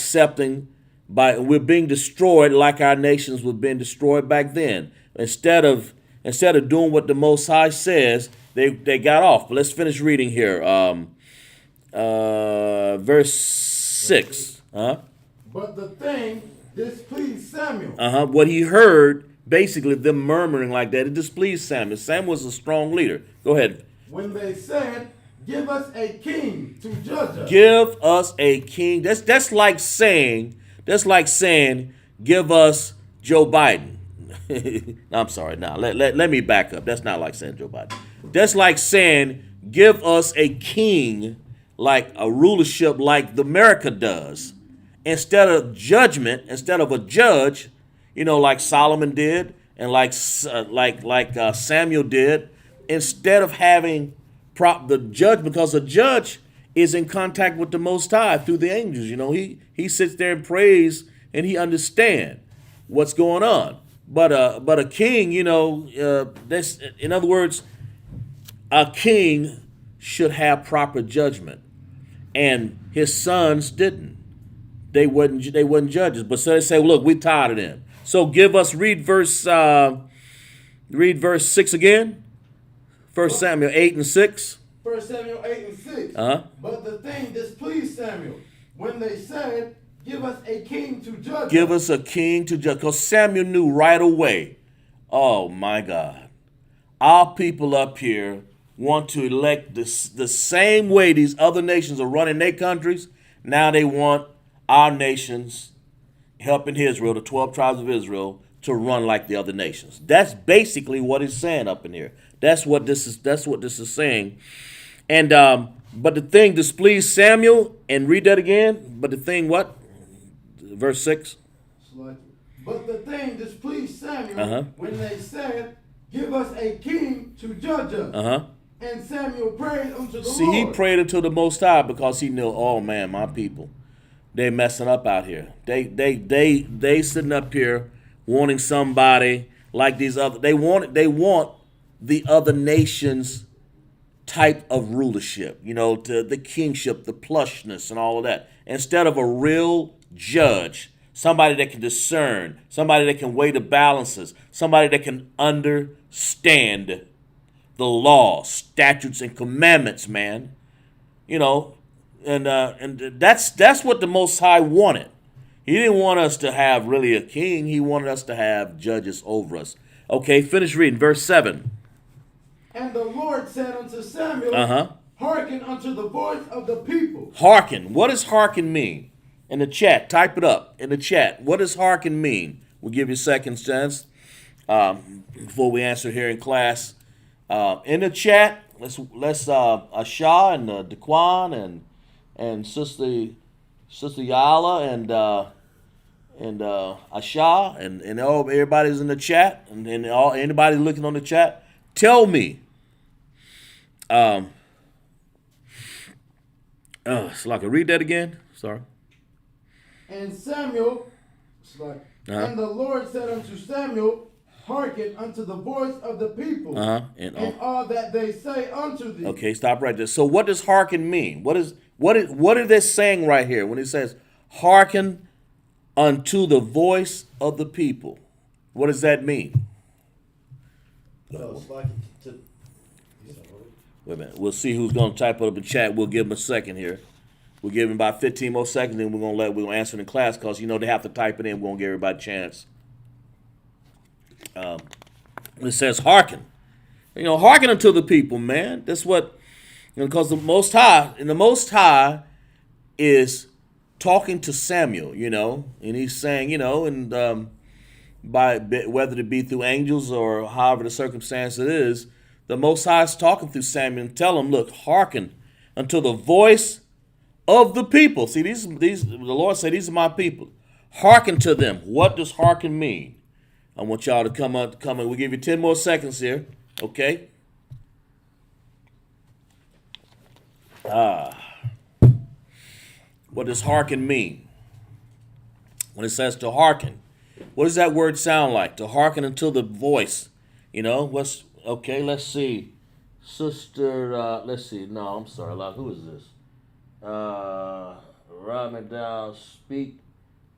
we're being destroyed like our nations were being destroyed back then. Instead of doing what the Most High says, they got off. But let's finish reading here. Verse 6. But the thing displeased Samuel. What he heard, basically them murmuring like that, it displeased Samuel. Samuel was a strong leader. Go ahead. When they said, "Give us a king to judge us." Give us a king. That's like saying, give us Joe Biden. I'm sorry. Now let me back up. That's not like saying Joe Biden. That's like saying, give us a king, like a rulership like the America does. Instead of judgment, instead of a judge, like Solomon did and like Samuel did, instead of having the judge, because the judge is in contact with the Most High through the angels. He sits there and prays and he understands what's going on. But a king, in other words, a king should have proper judgment, and his sons didn't. They wasn't judges. But so they say, look, we're tired of them. So read verse 6 again. 1 Samuel 8 and 6. 1 Samuel 8 and 6. But the thing displeased Samuel when they said, "Give us a king to judge us." Give us a king to judge. Because Samuel knew right away, oh my God, our people up here want to elect the same way these other nations are running their countries. Now they want our nations, helping Israel, the 12 tribes of Israel, to run like the other nations. That's basically what it's saying up in here. That's what this is saying. And but the thing displeased Samuel, and read that again. But the thing what? Verse 6. But the thing displeased Samuel when they said, "Give us a king to judge us." And Samuel prayed unto the Lord. See, he prayed unto the Most High because he knew, oh man, my people, they messing up out here. They sitting up here wanting somebody like these other. They want the other nations type of rulership, to the kingship, the plushness, and all of that, instead of a real judge, somebody that can discern, somebody that can weigh the balances, somebody that can understand the law, statutes, and commandments, man. And that's what the Most High wanted. He didn't want us to have really a king. He wanted us to have judges over us. Okay, finish reading. Verse 7. And the Lord said unto Samuel, "Hearken unto the voice of the people." Hearken. What does hearken mean? In the chat, type it up in the chat. What does hearken mean? We'll give you a second chance before we answer here in class. In the chat, let's Asha and Daquan and Sister Yala and Asha and everybody's in the chat and anybody looking on the chat. Tell me. So I can read that again. Sorry. And Samuel, and the Lord said unto Samuel, "Hearken unto the voice of the people, and all that they say unto thee." Okay, stop right there. So what does hearken mean? What are they saying right here when it says hearken unto the voice of the people? What does that mean? Wait a minute. We'll see who's going to type it up in chat. We'll give them a second here. We'll give them about 15 more seconds, and we're going to answer it in class because, they have to type it in. We're going to give everybody a chance. It says hearken. Hearken unto the people, man. That's what, because the Most High is talking to Samuel, and he's saying, by whether it be through angels or however the circumstance it is, the Most High is talking through Samuel and tell him, look, hearken unto the voice of the people. See, these the Lord said, these are my people. Hearken to them. What does hearken mean? I want y'all to come in. We'll give you 10 more seconds here. Okay? What does hearken mean? when it says to hearken. What does that word sound like? To hearken unto the voice. You know, okay, let's see. Sister, let's see. No, I'm sorry. Who is this? Rod McDowell, speak,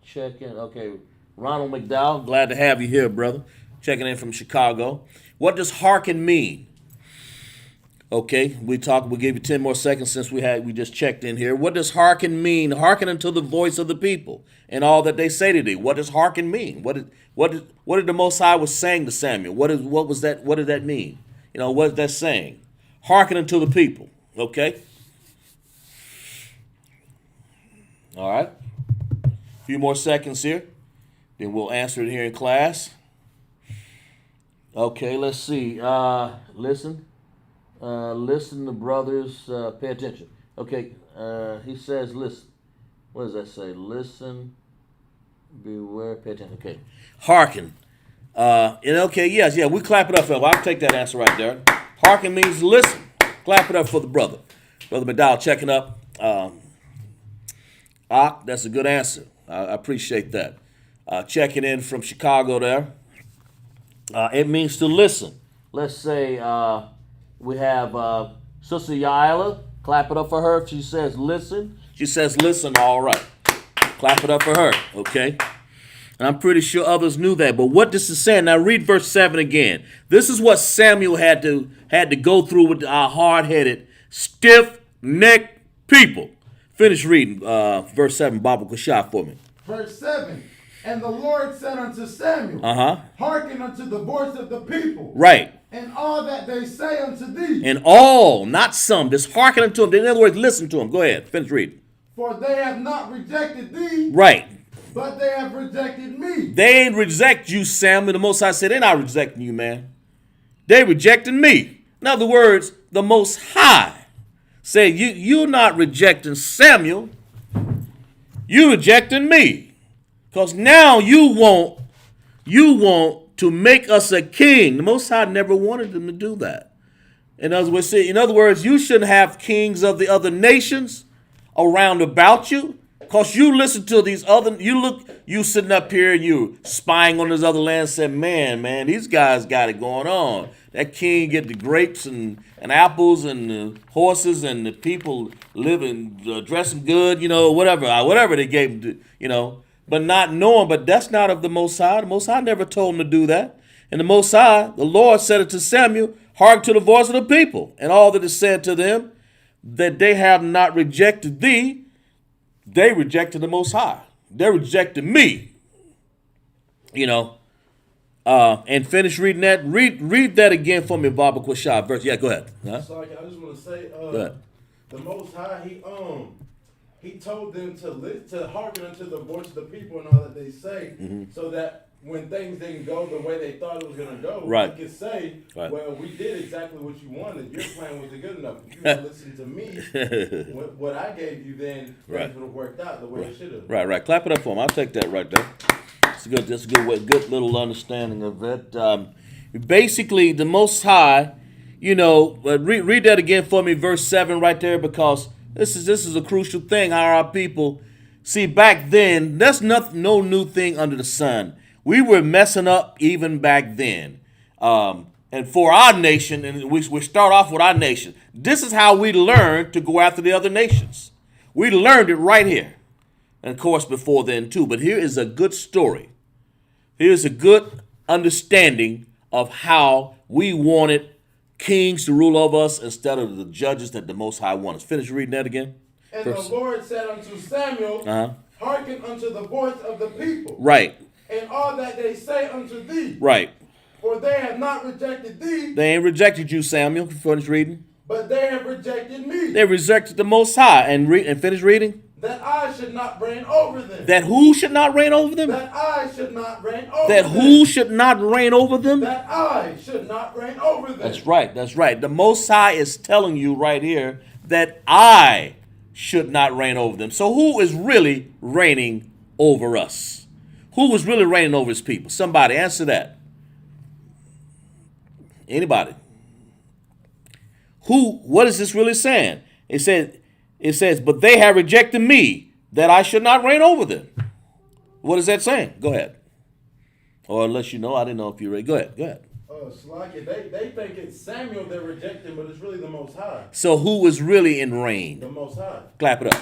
check in. Okay, Ronald McDowell, glad to have you here, brother. Checking in from Chicago. What does hearken mean? Okay, we'll give you 10 more seconds since we just checked in here. What does hearken mean? Hearken unto the voice of the people and all that they say to thee. What does hearken mean? What did the Most High was saying to Samuel? What was that? What did that mean? You know, what is that saying? Hearken unto the people. Okay. All right. A few more seconds here. Then we'll answer it here in class. Okay, let's see. Listen. Listen, the brothers, pay attention. Okay, he says, listen. What does that say? Listen, beware, pay attention. Okay, hearken. We clap it up for him. I'll take that answer right there. Hearken means listen. Clap it up for the brother. Brother McDowell checking up. That's a good answer. I appreciate that. Checking in from Chicago there. It means to listen. Let's say we have Sister Yaila. Clap it up for her. If she says listen, she says listen, all right. Clap it up for her, okay? And I'm pretty sure others knew that. But what this is saying, now read verse 7 again. This is what Samuel had to go through with our hard-headed, stiff-necked people. Finish reading verse 7, Baba Kushah, for me. Verse 7. And the Lord said unto Samuel, hearken unto the voice of the people. Right. And all that they say unto thee. And all, not some. Just hearken unto them. In other words, listen to them. Go ahead. Finish reading. For they have not rejected thee. Right. But they have rejected me. They ain't reject you, Samuel. The Most High said, they're not rejecting you, man. They rejecting me. In other words, the Most High said, you're not rejecting Samuel. You rejecting me. Because now you want to make us a king. The Most High never wanted them to do that. In other words, you shouldn't have kings of the other nations around about you. Because you listen to these other, you sitting up here and you spying on this other land and said, man, these guys got it going on. That king get the grapes and apples and the horses and the people living, dressing good, whatever they gave him, but not knowing, but that's not of the Most High. The Most High never told him to do that. And the Most High, the Lord said it to Samuel, hark to the voice of the people, and all that is said to them, that they have not rejected thee, they rejected the Most High. They rejected me. And finish reading that. Read that again for me, Baba Kushah. Verse. Yeah, go ahead. Sorry, I just want to say, the Most High, he told them to hearken unto the voice of the people and all that they say, so that when things didn't go the way they thought it was going to go, right, he could say, well, we did exactly what you wanted. Your plan wasn't good enough. If you would listen to me, what I gave you, then things would have worked out the way it should have. Right. Clap it up for him. I'll take that right there. That's a good little understanding of it. Basically, the Most High, read that again for me, verse 7 right there, because this is a crucial thing. How our people see back then, there's no new thing under the sun. We were messing up even back then. And for our nation, and we start off with our nation, this is how we learned to go after the other nations. We learned it right here. And of course, before then too. But here is a good story. Here's a good understanding of how we wanted kings to rule over us instead of the judges that the Most High wanted. Finish reading that again. And the Lord said unto Samuel, hearken unto the voice of the people. Right. And all that they say unto thee. Right. For they have not rejected thee. They ain't rejected you, Samuel. Finish reading. But they have rejected me. They rejected the Most High. And finish reading. That I should not reign over them. That who should not reign over them? That I should not reign over them. That who should not reign over them? That I should not reign over them. That's right. The Most High is telling you right here that I should not reign over them. So who is really reigning over us? Who was really reigning over his people? Somebody answer that. Anybody? What is this really saying? It says, but they have rejected me, that I should not reign over them. What is this really saying? It says, but they have rejected me, that I should not reign over them. That's right. The Most High is telling you right here that I should not reign over them. So who is really reigning over his people? Somebody answer that. Anybody? What is this really saying? It says, but they have rejected me, that I should not reign over them. What is that saying? Go ahead. Or unless you know, I didn't know if you're ready. Go ahead. Slacky, they think it's Samuel they're rejecting, but it's really the Most High. So who is really in reign? The Most High. Clap it up.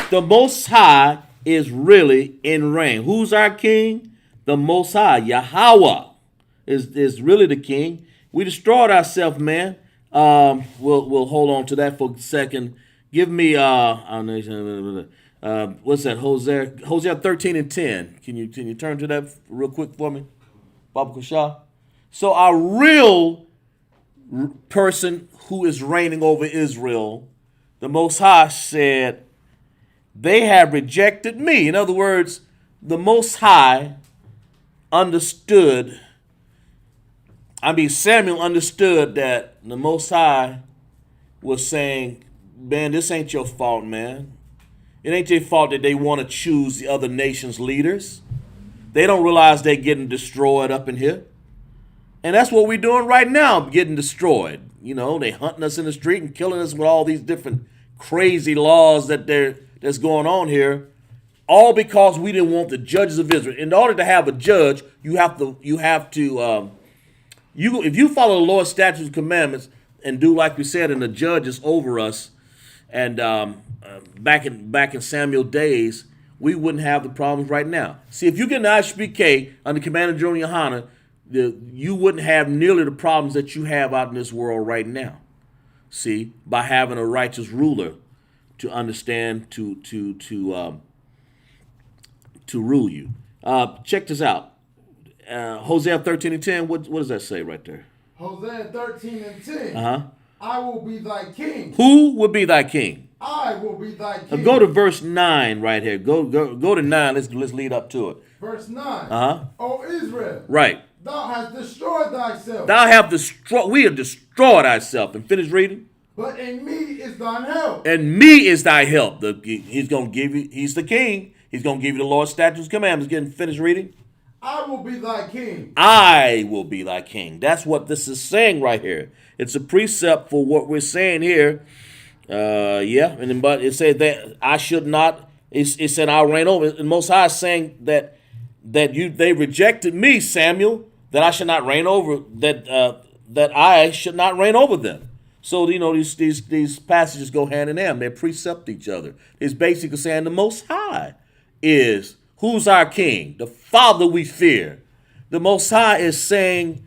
The Most High is really in reign. Who's our king? The Most High. Yahweh is really the king. We destroyed ourselves, man. We'll hold on to that for a second. Give me what's that? Hosea 13:10. Can you turn to that real quick for me, Baba Kashah? So our real person who is reigning over Israel, the Most High said, they have rejected me. In other words, the Most High understood. Samuel understood that the Most High was saying, man, this ain't your fault, man. It ain't your fault that they want to choose the other nations' leaders. They don't realize they're getting destroyed up in here. And that's what we're doing right now, getting destroyed. You know, they hunting us in the street and killing us with all these different crazy laws that's going on here, all because we didn't want the judges of Israel. In order to have a judge, you have to if you follow the Lord's statutes and commandments and do like we said, and the judge is over us, and back in Samuel days, we wouldn't have the problems right now. See, if you get an ISUPK under Commander General Yohana, you wouldn't have nearly the problems that you have out in this world right now. See, by having a righteous ruler to understand to rule you. Check this out. Hosea 13:10. What does that say right there? Hosea 13:10. Uh-huh. I will be thy king. Who will be thy king? I will be thy king. Go to verse 9 right here. Go to 9. Let's lead up to it. Verse 9. Uh-huh. O Israel. Right. Thou hast destroyed thyself. We have destroyed ourselves. And finish reading. But in me is thine help. And me is thy help. He's going to give you, he's the king. He's going to give you the Lord's statutes and commandments. Getting finished reading. I will be thy king. I will be thy king. That's what this is saying right here. It's a precept for what we're saying here. But it said that I should not. It said I'll reign over. And Most High is saying that they rejected me, Samuel, that I should not reign over. That I should not reign over them. So these passages go hand in hand. They precept each other. It's basically saying the Most High is who's our king, the Father we fear. The Most High is saying,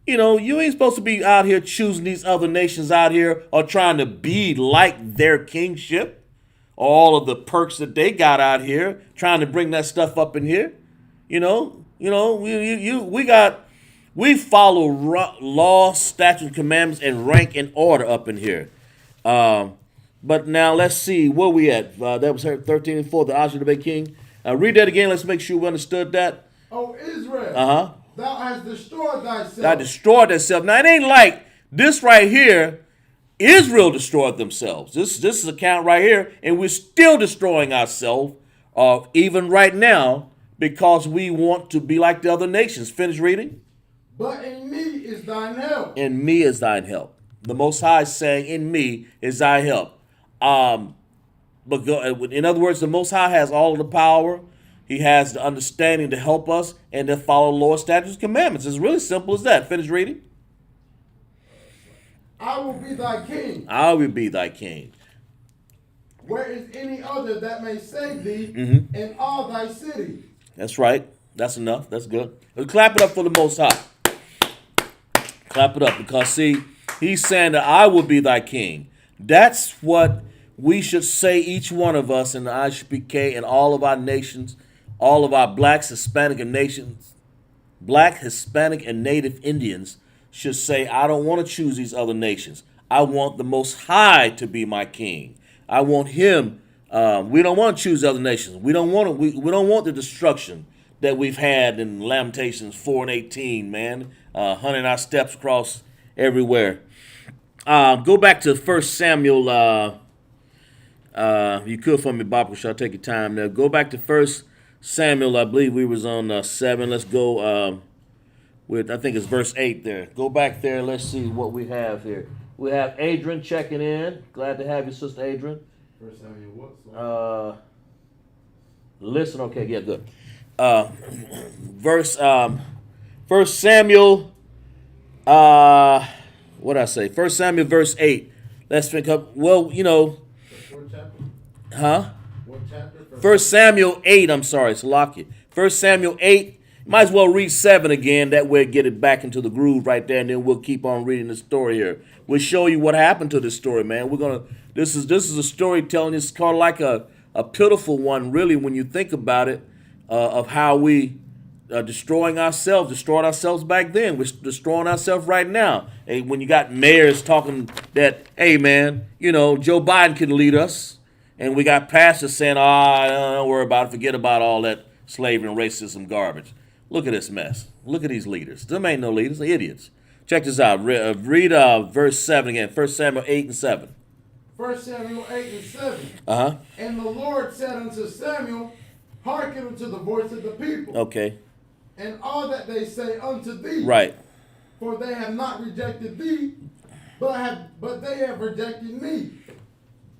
you ain't supposed to be out here choosing these other nations out here or trying to be like their kingship, all of the perks that they got out here, trying to bring that stuff up in here. We follow law, statutes, commandments, and rank and order up in here. But now let's see where we at. That was 13:4, the Ashur the king. Read that again. Let's make sure we understood that. O Israel. Uh-huh. Thou hast destroyed thyself. Thou destroyed thyself. Now, it ain't like this right here, Israel destroyed themselves. This is a account right here, and we're still destroying ourselves, even right now, because we want to be like the other nations. Finish reading. But in me is thine help. In me is thine help. The Most High is saying, in me is thy help. But in other words, the Most High has all of the power. He has the understanding to help us and to follow the Lord's statutes and commandments. It's really simple as that. Finish reading. I will be thy king. I will be thy king. Where is any other that may save thee in all thy cities? That's right. That's enough. That's good. Let's clap it up for the Most High. Clap it up because, see, he's saying that I will be thy king. That's what we should say, each one of us in the ISUPK and all of our nations, all of our blacks, Hispanic, and Native Indians should say, I don't want to choose these other nations. I want the Most High to be my king. I want him. We don't want to choose other nations. We don't want we don't want the destruction that we've had in Lamentations 4:18, man, hunting our steps across everywhere. Go back to 1 Samuel. You could for me, Bob, because I'll take your time there. Go back to 1 Samuel. I believe we was on 7. Let's go with, I think it's verse 8 there. Go back there. Let's see what we have here. We have Adrian checking in. Glad to have you, Sister Adrian. 1 Samuel what? Listen, okay, yeah, good. First Samuel, what did I say? First Samuel, verse 8. Let's pick up. Well, What chapter? huh? What chapter? First Samuel 8. I'm sorry, Salakia. First Samuel 8. Might as well read 7 again. That way, get it back into the groove right there, and then we'll keep on reading the story here. We'll show you what happened to this story, man. We're gonna. This is a storytelling. It's called like a pitiful one, really, when you think about it, of how we destroyed ourselves back then. We're destroying ourselves right now. Hey, when you got mayors talking that, hey, man, Joe Biden can lead us, and we got pastors saying, don't worry about it, forget about all that slavery and racism garbage. Look at this mess. Look at these leaders. Them ain't no leaders. They're idiots. Check this out. Read verse 7 again. 1 Samuel 8 and 7. 1 Samuel 8 and 7. Uh-huh. And the Lord said unto Samuel, hearken unto the voice of the people, Okay. and all that they say unto thee. Right. For they have not rejected thee, but they have rejected me,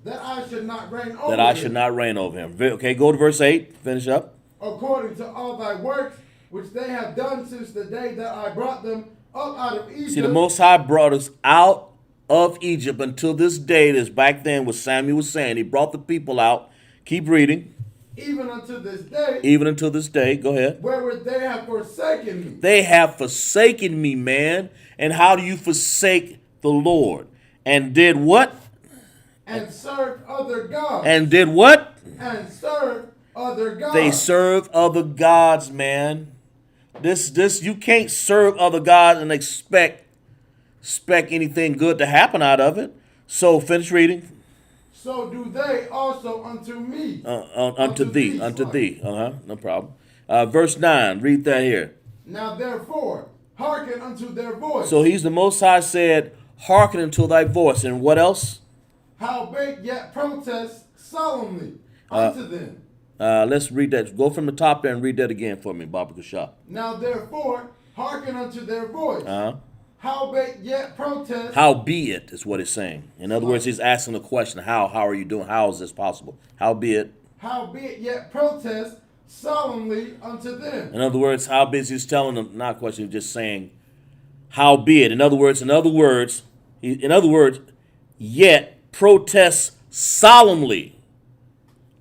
that I should not reign over That I should not reign over him. Okay, go to verse 8. Finish up. according to all thy works, which they have done since the day that I brought them up out of Egypt. See, the Most High brought us out of Egypt until this day. This back then, what Samuel was saying. He brought the people out. Keep reading. Even unto this day. Even until this day. Go ahead. Wherewith they have forsaken me. They have forsaken me, man. And how do you forsake the Lord? And did what? And served other gods. And did what? And served other gods. They serve other gods, man. This you can't serve other gods and expect anything good to happen out of it. So finish reading. So do they also unto me. Unto thee. No problem. Verse 9. Read that here. Now therefore, hearken unto their voice. So he's the Most High said, hearken unto thy voice. And what else? Howbeit yet protest solemnly unto them. Let's read that. Go from the top there and read that again for me, Baba Kashab. Now therefore, hearken unto their voice. Howbeit yet protest. How be it is what it's saying. In other words, he's asking the question, how are you doing? How is this possible? Howbeit Yet protest solemnly unto them. In other words, howbeit he's telling them, not a question, he's just saying, howbeit. In other words, yet protest solemnly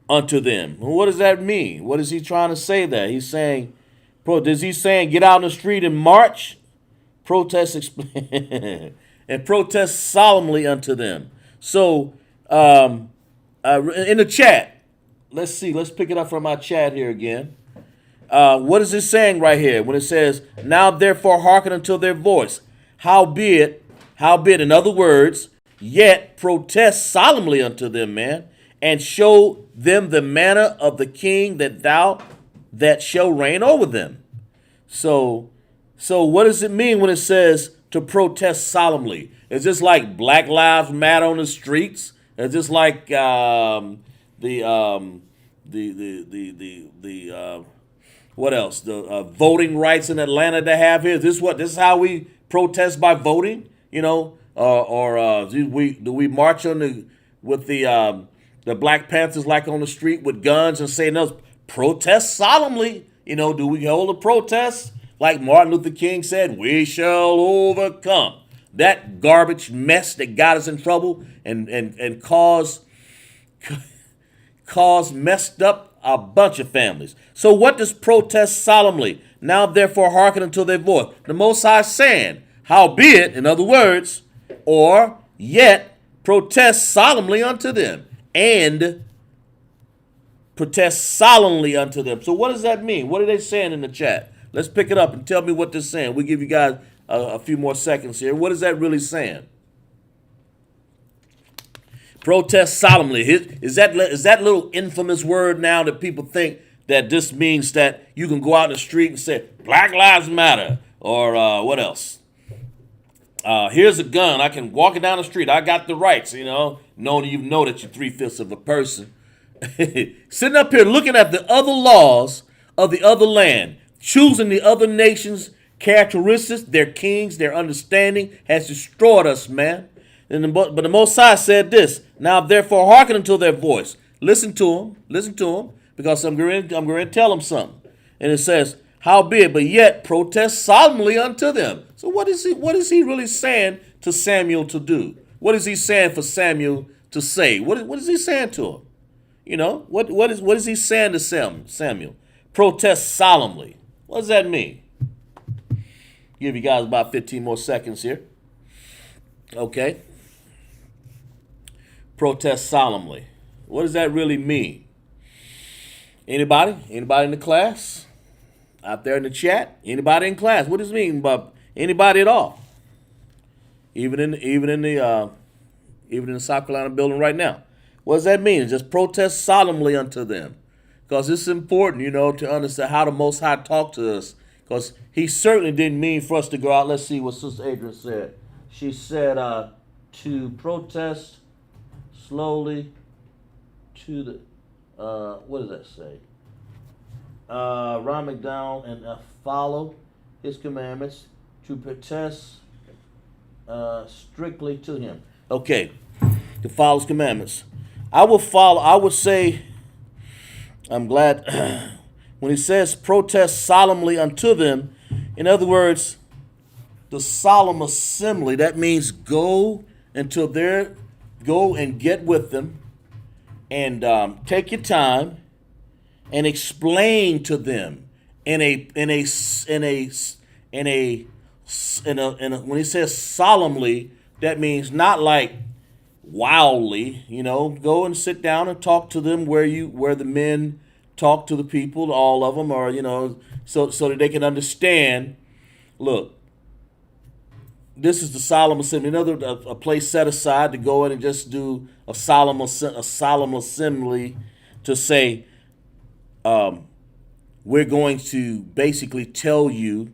unto them. Well, what does that mean? What is he trying to say there? He's saying, is he saying get out in the street and march? Protest and protest solemnly unto them. So in the chat, let's see. Let's pick it up from our chat here again. What is it saying right here when it says, now therefore hearken unto their voice? Howbeit, in other words, yet protest solemnly unto them, man, and show them the manner of the king that shall reign over them. So what does it mean when it says to protest solemnly? Is this like Black Lives Matter on the streets? Is this like what else? The voting rights in Atlanta they have here. This is how we protest by voting? Or do we march with the Black Panthers like on the street with guns and say no, protest solemnly? Do we hold a protest? Like Martin Luther King said, we shall overcome. That garbage mess that got us in trouble and caused messed up a bunch of families. So what does protest solemnly? Now therefore hearken unto their voice. The Most High saying, howbeit, in other words, or yet protest solemnly unto them. And protest solemnly unto them. So what does that mean? What are they saying in the chat? Let's pick it up and tell me what they're saying. We'll give you guys a few more seconds here. What is that really saying? Protest solemnly. Is that little infamous word now that people think that this means that you can go out in the street and say, Black Lives Matter, or what else? Here's a gun. I can walk it down the street. I got the rights, knowing you know that you're 3/5 of a person. Sitting up here looking at the other laws of the other land, choosing the other nations' characteristics, their kings, their understanding has destroyed us, man. But the Most High said this, now therefore hearken unto their voice. Listen to them, because I'm going to tell them something. And it says, howbeit, but yet protest solemnly unto them. So what is he really saying to Samuel to do? What is he saying for Samuel to say? What is he saying to him? You know, what is he saying to Samuel? Protest solemnly. What does that mean? Give you guys about 15 more seconds here. Okay. Protest solemnly. What does that really mean? Anybody? Anybody in the class? Out there in the chat? Anybody in class? What does it mean by anybody at all? Even in the South Carolina building right now. What does that mean? Just protest solemnly unto them. Because it's important, you know, to understand how the Most High talked to us. Because he certainly didn't mean for us to go out. Let's see what Sister Adrian said. She said to protest slowly to the, what does that say? Ron McDowell and follow his commandments, to protest strictly to him. Okay, to follow his commandments. I would say, I'm glad, when he says protest solemnly unto them, in other words, the solemn assembly, that means go and get with them and take your time and explain to them when he says solemnly, that means not like wildly, you know, go and sit down and talk to them where the men talk to the people, all of them, or, you know, so that they can understand, look, this is the solemn assembly. A place set aside to go in and just do a solemn assembly to say, we're going to basically tell you,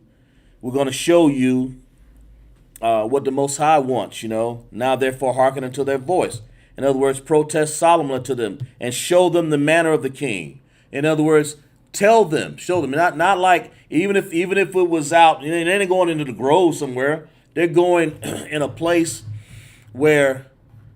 we're going to show you what the Most High wants, you know. Now therefore hearken unto their voice. In other words, protest solemnly to them and show them the manner of the king. In other words, show them, not like, even if it was out, they ain't going into the grove somewhere. They're going in a place where,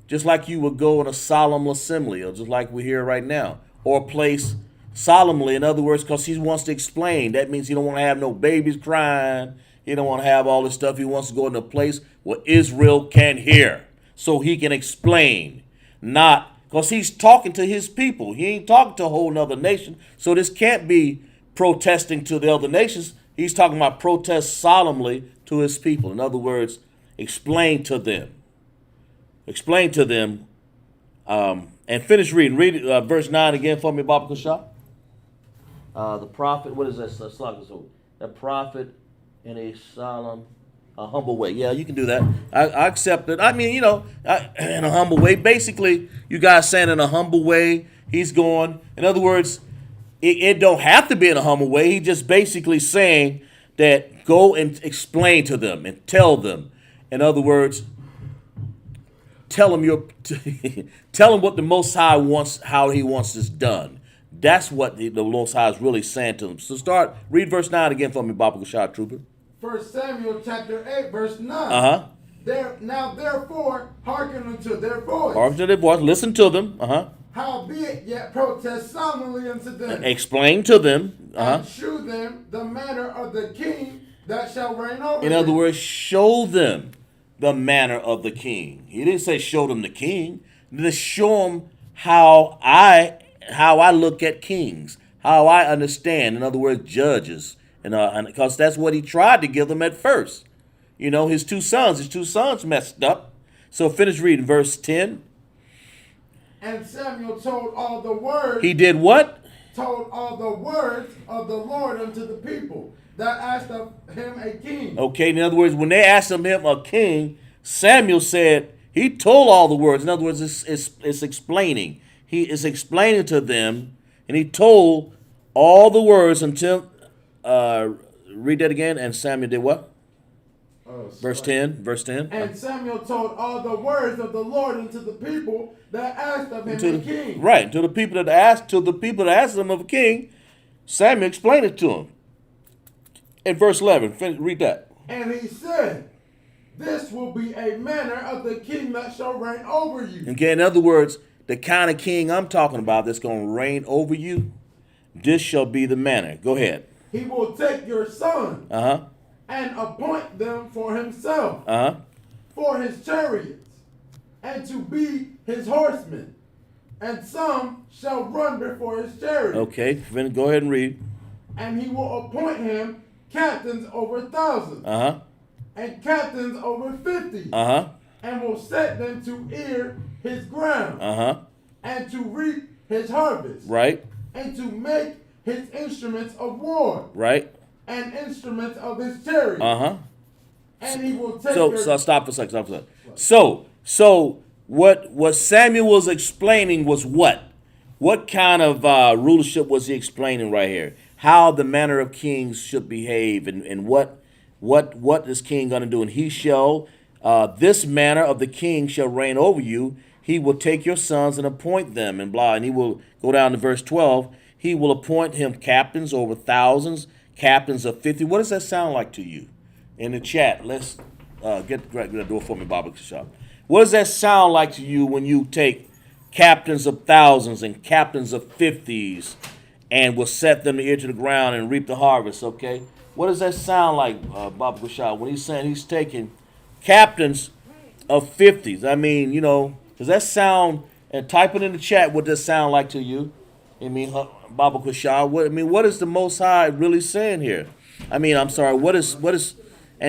just like you would go in a solemn assembly, or just like we're here right now, or a place solemnly, in other words, because he wants to explain. That means he don't want to have no babies crying. He don't want to have all this stuff. He wants to go into a place where Israel can hear, so he can explain. Not, because he's talking to his people. He ain't talking to a whole nother nation. So this can't be protesting to the other nations. He's talking about protest solemnly to his people. In other words, explain to them. Explain to them. And finish reading. Read verse 9 again for me, Baba Kushah. The prophet, what is that? The prophet in a solemn, humble way. Yeah, you can do that. I accept it. I mean, you know, in a humble way. Basically, you guys saying in a humble way, he's going. In other words, it don't have to be in a humble way. He's just basically saying that go and explain to them and tell them. In other words, tell them what the Most High wants, how he wants this done. That's what the Most High is really saying to them. So read verse 9 again for me, Baba Kushah, Trooper. 1 Samuel chapter 8, verse 9. Uh-huh. Now therefore, hearken unto their voice. Hearken to their voice. Listen to them. Uh-huh. Howbeit yet protest solemnly unto them. Explain to them. Uh-huh. And shew them the manner of the king that shall reign over In other words, show them the manner of the king. He didn't say show them the king. Just show them how I look at kings, how I understand. In other words, judges. And because that's what he tried to give them at first. You know, his two sons messed up. So finish reading verse 10. And Samuel told all the words. He did what? Told all the words of the Lord unto the people that asked of him a king. Okay, in other words, when they asked him a king, Samuel said, he told all the words. In other words, it's explaining. He is explaining to them, and he told all the words until, read that again, and Samuel did what? Verse 10. And Samuel told all the words of the Lord unto the people that asked of him a king. Right, to the people that asked him of a king, Samuel explained it to them. In verse 11, read that. And he said, this will be a manner of the king that shall reign over you. Okay, in other words, the kind of king I'm talking about that's going to reign over you, This shall be the manner. Go ahead. He will take your sons Uh-huh. and appoint them for himself, Uh-huh. for his chariots, and to be his horsemen. And some shall run before his chariots. Okay, go ahead and read. And he will appoint him captains over thousands, Uh-huh. and captains over 50, Uh-huh. and will set them to ear his ground, Uh-huh. and to reap his harvest, Right. and to make his instruments of war, Right. and instruments of his chariot. Uh-huh. And he will take So stop for a second. Stop for a second. So what Samuel was explaining was what? What kind of rulership was he explaining right here? How the manner of kings should behave, and what is king going to do? And he shall, this manner of the king shall reign over you. He will take your sons and appoint them, and blah. And he will go down to verse 12. He will appoint him captains over thousands, captains of 50. What does that sound like to you? In the chat, let's get the door for me, Bobby Shop. What does that sound like to you when you take captains of thousands and captains of 50s and will set them to ear to the ground and reap the harvest, okay? What does that sound like, Bobby Shop, when he's saying he's taking captains of 50s? I mean, does that sound, and type it in the chat, what does that sound like to you? I mean, Baba Kushah, what is the Most High really saying here? I'm sorry, what is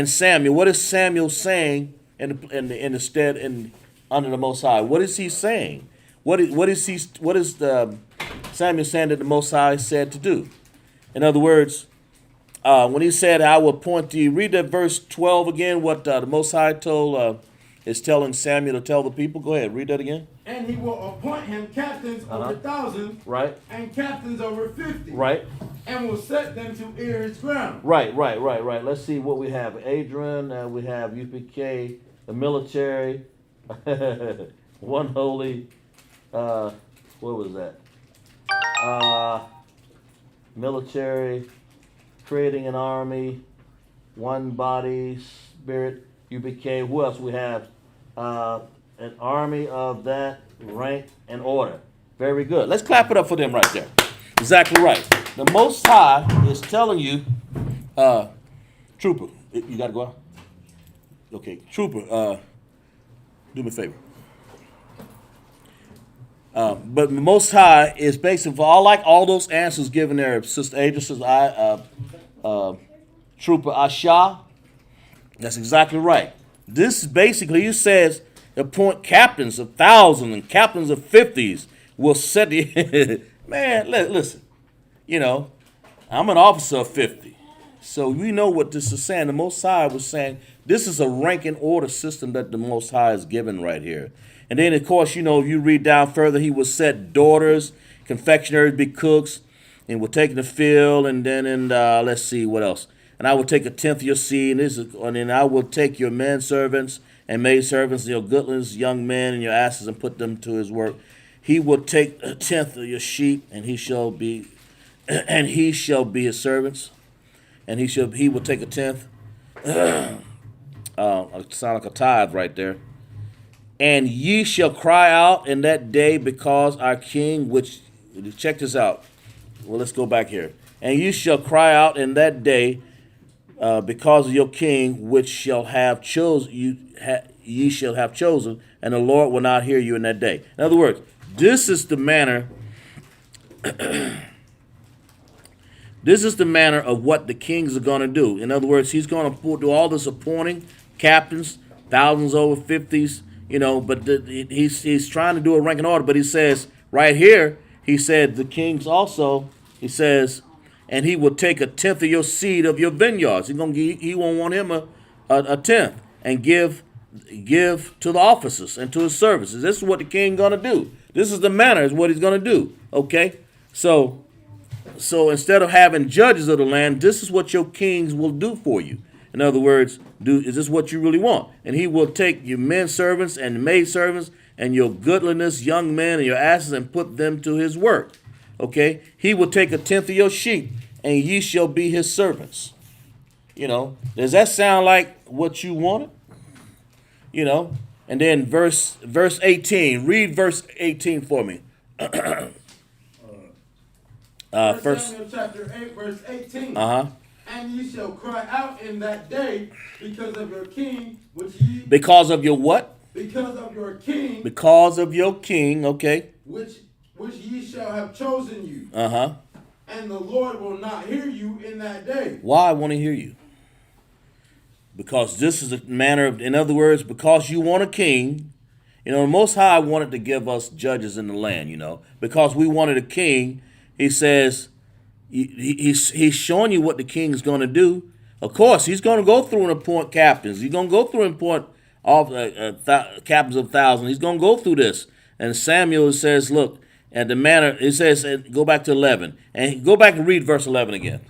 Samuel, what is Samuel saying in the stead under the Most High? What is he saying? What is Samuel saying that the Most High said to do? In other words, when he said, "I will appoint thee," read that verse 12 again. What the Most High is telling Samuel to tell the people. Go ahead, read that again. And he will appoint him captains over thousands, Right. and captains over 50, Right. and will set them to ear his ground. Right. Let's see what we have. Adrian, we have UPK, the military, one holy. What was that? Military, creating an army, one body, spirit, UPK. Who else we have? An army of that rank and order. Very good. Let's clap it up for them right there. Exactly right. The Most High is telling you, Trooper, you got to go out? Okay, Trooper, do me a favor. But the Most High is basically, for all those answers given there, Sister Adrian, Sister Trooper Asha, that's exactly right. This is basically, he says, appoint captains of thousands and captains of 50s will set the, man, listen, I'm an officer of 50. So we know what this is saying. The Most High was saying, this is a rank and order system that the Most High is given right here. And then, of course, if you read down further, he will set daughters, confectionaries be cooks, and will take in the field, and then, let's see, what else? And I will take a tenth of your seed, and then I will take your men servants and maid servants, and your goodlings, young men, and your asses, and put them to his work. He will take a tenth of your sheep, and he shall be his servants, and he will take a tenth. Sound like a tithe right there. And ye shall cry out in that day because our king, which, check this out. Well, let's go back here. And ye shall cry out in that day because of your king, which shall have chosen ye shall have chosen, and the Lord will not hear you in that day. In other words, this is the manner. This is the manner of what the kings are going to do. In other words, he's going to do all this appointing captains, thousands over 50s. But he's trying to do a rank and order. But he says right here, he said the kings also. He says, and he will take a tenth of your seed of your vineyards. He won't want him a tenth, and give to the officers and to his services. This is what the king gonna do. This is the manner, is what he's gonna do. Okay, so instead of having judges of the land, this is what your kings will do for you. In other words, is this what you really want? And he will take your men servants and maid servants and your goodliness, young men, and your asses, and put them to his work. Okay? He will take a tenth of your sheep, and ye shall be his servants. Does that sound like what you wanted? And then verse 18. Read verse 18 for me. First. Samuel chapter 8, verse 18. Uh-huh. And ye shall cry out in that day because of your king, which ye... Because of your what? Because of your king... Because of your king, okay. Which ye shall have chosen you. Uh-huh. And the Lord will not hear you in that day. Why I want to hear you? Because this is a manner of, in other words, because you want a king. You know, the Most High wanted to give us judges in the land, you know. Because we wanted a king, he says, he's showing you what the king's going to do. Of course, he's going to go through and appoint captains. He's going to go through and appoint captains of thousands. He's going to go through this. And Samuel says, look, and the manner, it says, go back to 11. And go back and read verse 11 again.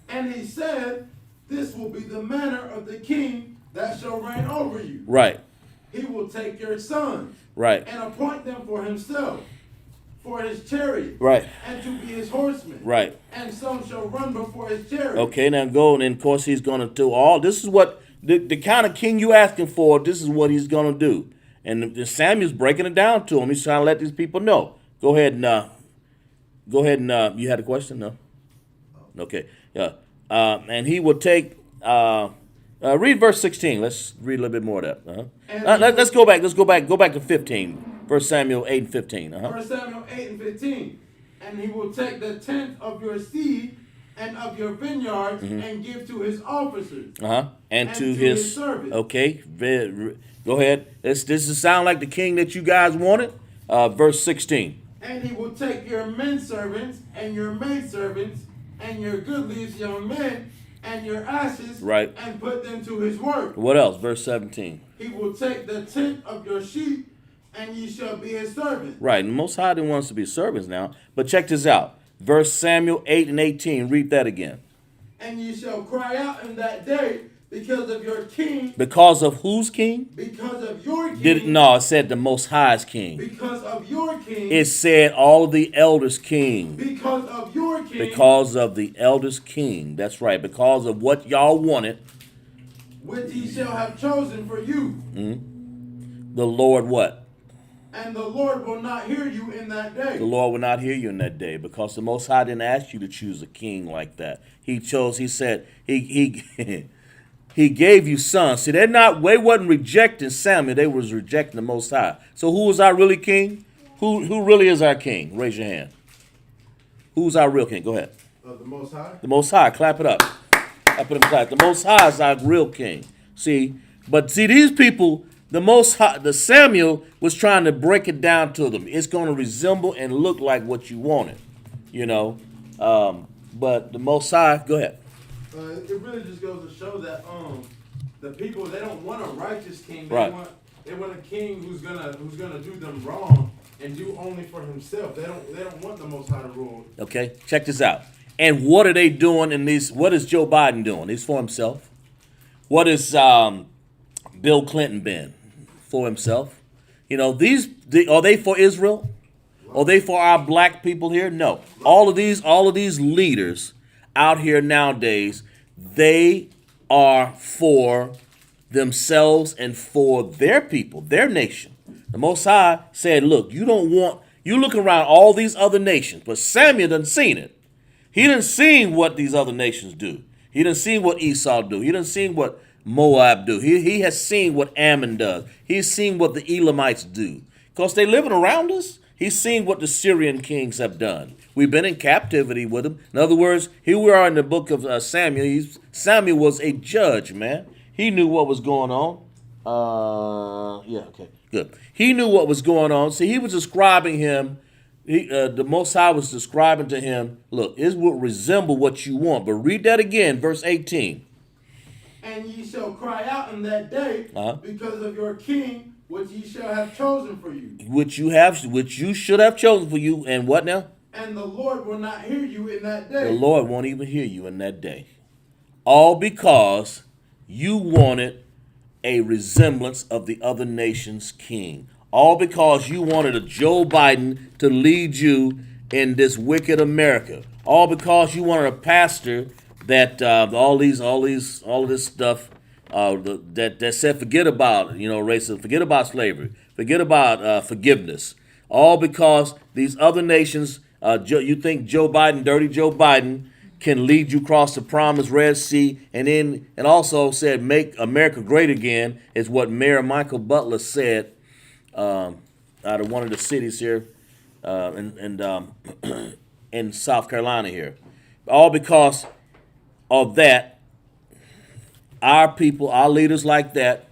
And he said, this will be the manner of the king that shall reign over you. Right. He will take your sons. Right. And appoint them for himself, for his chariot. Right. And to be his horsemen. Right. And some shall run before his chariot. Okay, now go, and of course he's going to do all. This is what, the kind of king you asking for, this is what he's going to do. And Samuel's breaking it down to him. He's trying to let these people know. Go ahead and you had a question? No? Okay. Yeah. And he will take, read verse 16. Let's read a little bit more of that. Uh-huh. Let's go back. Go back to 15. 1 Samuel 8 and 15. Uh-huh. 1 Samuel 8 and 15. And he will take the tenth of your seed and of your vineyards and give to his officers. Uh-huh. And to his servants. Okay. Go ahead. This sound like the king that you guys wanted. Verse 16. And he will take your men servants and your maid servants and your goodliest young men and your asses, right, and put them to his work. What else? Verse 17. He will take the tenth of your sheep, and ye shall be his servants. Right, and the Most High didn't want us to be servants now. But check this out. Verse Samuel 8 and 18. Read that again. And ye shall cry out in that day because of your king. Because of whose king? Because of your king. No, it said the Most High's king. Because of your king. It said all of the elders' king. Because of your king. Because of the elders' king. That's right. Because of what y'all wanted. Which ye shall have chosen for you. Mm-hmm. The Lord what? And the Lord will not hear you in that day. The Lord will not hear you in that day, because the Most High didn't ask you to choose a king like that. He said, he gave you sons. See, they wasn't rejecting Samuel, they was rejecting the Most High. So who is our really king? Who really is our king? Raise your hand. Who's our real king? Go ahead. The Most High? The Most High. Clap it up. Clap. The Most High is our real king. See, these people, the Most High, the Samuel was trying to break it down to them. It's going to resemble and look like what you wanted, you know. But the Most High, go ahead. It really just goes to show that the people, they don't want a righteous king. They want a king who's gonna do them wrong and do only for himself. They don't want the Most High to rule. Okay, check this out. And what are they doing in these? What is Joe Biden doing? He's for himself. What is Bill Clinton been? For himself. You know, are they for Israel? Are they for our black people here? No. All of these leaders out here nowadays, they are for themselves and for their people, their nation. The Most High said, look, you look around all these other nations, but Samuel done seen it. He done seen what these other nations do. He done seen what Esau do. He done seen what Moab do. He has seen what Ammon does. He's seen what the Elamites do. Because they living around us. He's seen what the Syrian kings have done. We've been in captivity with them. In other words, here we are in the book of Samuel. Samuel was a judge, man. He knew what was going on. Okay, good. He knew what was going on. See, he was describing him. The Most High was describing to him, look, it will resemble what you want. But read that again, verse 18. And ye shall cry out in that day because of your king, which ye shall have chosen for you. Which you should have chosen for you. And what now? And the Lord will not hear you in that day. The Lord won't even hear you in that day. All because you wanted a resemblance of the other nation's king. All because you wanted a Joe Biden to lead you in this wicked America. All because you wanted a pastor that all of this stuff that said forget about racism, forget about slavery, forget about forgiveness. All because these other nations You think Joe Biden, dirty Joe Biden, can lead you across the promised Red Sea, and also said, "Make America great again," is what Mayor Michael Butler said out of one of the cities here in South Carolina here. All because of that, our people, our leaders like that,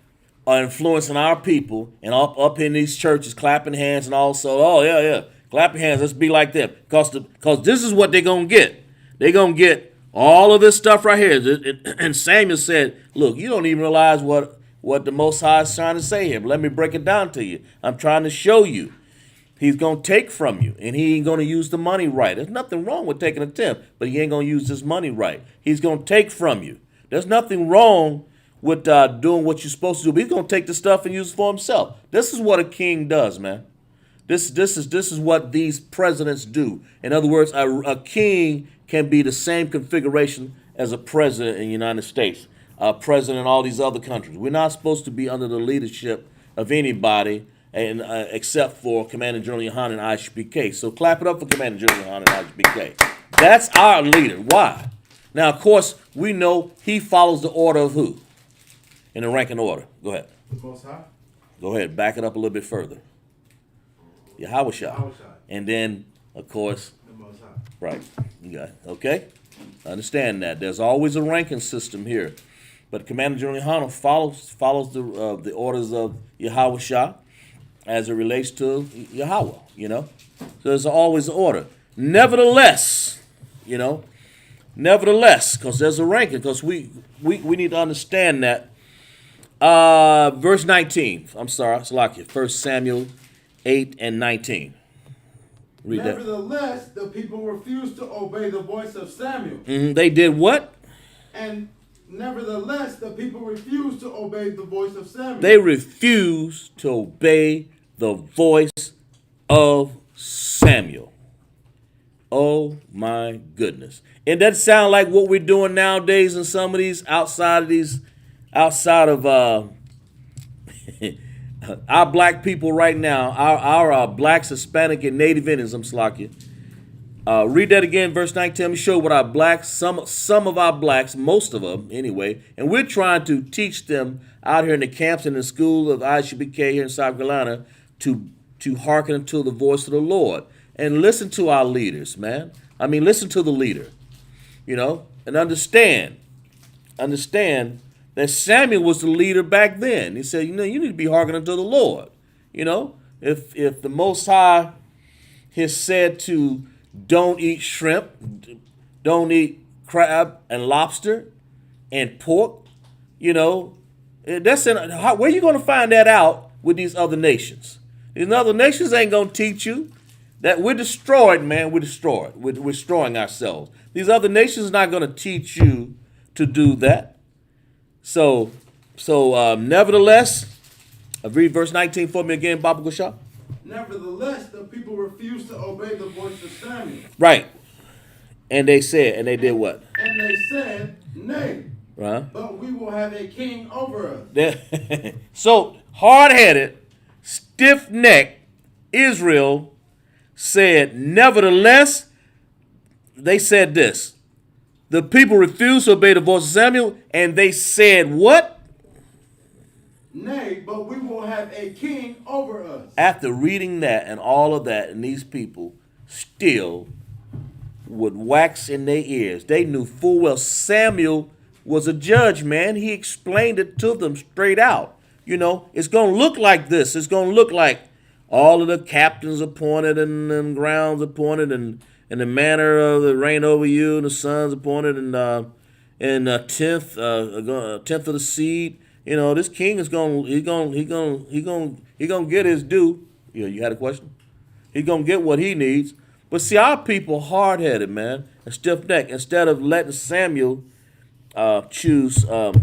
are influencing our people, and up in these churches clapping hands, and also, oh yeah, clap your hands, let's be like them, because this is what they're gonna get. They're gonna get all of this stuff right here. And Samuel said, "Look, you don't even realize what the Most High is trying to say here. But let me break it down to you. I'm trying to show you. He's gonna take from you, and he ain't gonna use the money right. There's nothing wrong with taking a tenth, but he ain't gonna use this money right. He's gonna take from you. There's nothing wrong with doing what you're supposed to do. But he's gonna take the stuff and use it for himself. This is what a king does, man. This is what these presidents do. In other words, a king can be the same configuration as a president in the United States, a president in all these other countries. We're not supposed to be under the leadership of anybody, and except for Commander General Yohanan and ISUPK. So clap it up for Commander General Yohanan and ISUPK. That's our leader. Why? Now, of course, we know he follows the order of who? In the ranking order. Go ahead. The Most High? Go ahead. Back it up a little bit further. Yahweh Shah. And then, of course, The Most High. right. You got it. Okay? Understand that. There's always a ranking system here. But Commander General Yohanan follows the orders of Yahweh Shah as it relates to Yahweh, So there's always an order. Nevertheless, because there's a ranking, because we need to understand that. Verse 19. I'm sorry, Salakia. 1 Samuel 8 and 19. Read that. Nevertheless, the people refused to obey the voice of Samuel. They did what? And nevertheless, the people refused to obey the voice of Samuel. They refused to obey the voice of Samuel. Oh my goodness. And that sound like what we're doing nowadays in some of these outside of our black people right now, our blacks, Hispanic, and Native Indians, read that again, verse 19. Let me show you what our blacks, some of our blacks, most of them anyway, and we're trying to teach them out here in the camps and the school of ISUPK here in South Carolina to hearken unto the voice of the Lord and listen to our leaders, man. I mean, listen to the leader, and understand that Samuel was the leader back then. He said, you need to be hearkening unto the Lord. If the Most High has said to don't eat shrimp, don't eat crab and lobster and pork, where you going to find that out with these other nations? These other nations ain't going to teach you that we're destroyed, man. We're destroyed. We're destroying ourselves. These other nations are not going to teach you to do that. So, nevertheless, read verse 19 for me again, Baba Gusha. Nevertheless, the people refused to obey the voice of Samuel. Right. And they did what? And they said, nay, but we will have a king over us. So, hard-headed, stiff-necked Israel said, nevertheless, they said this. The people refused to obey the voice of Samuel, and they said what? Nay, but we will have a king over us. After reading that and all of that, and these people still would wax in their ears. They knew full well Samuel was a judge, man. He explained it to them straight out. It's going to look like this. It's going to look like all of the captains appointed and grounds appointed and the manner of the reign over you, and the sons appointed, and a tenth of the seed. This king is gonna get his due. You had a question? He's gonna get what he needs. But see, our people hard-headed, man, and stiff-necked. Instead of letting Samuel choose a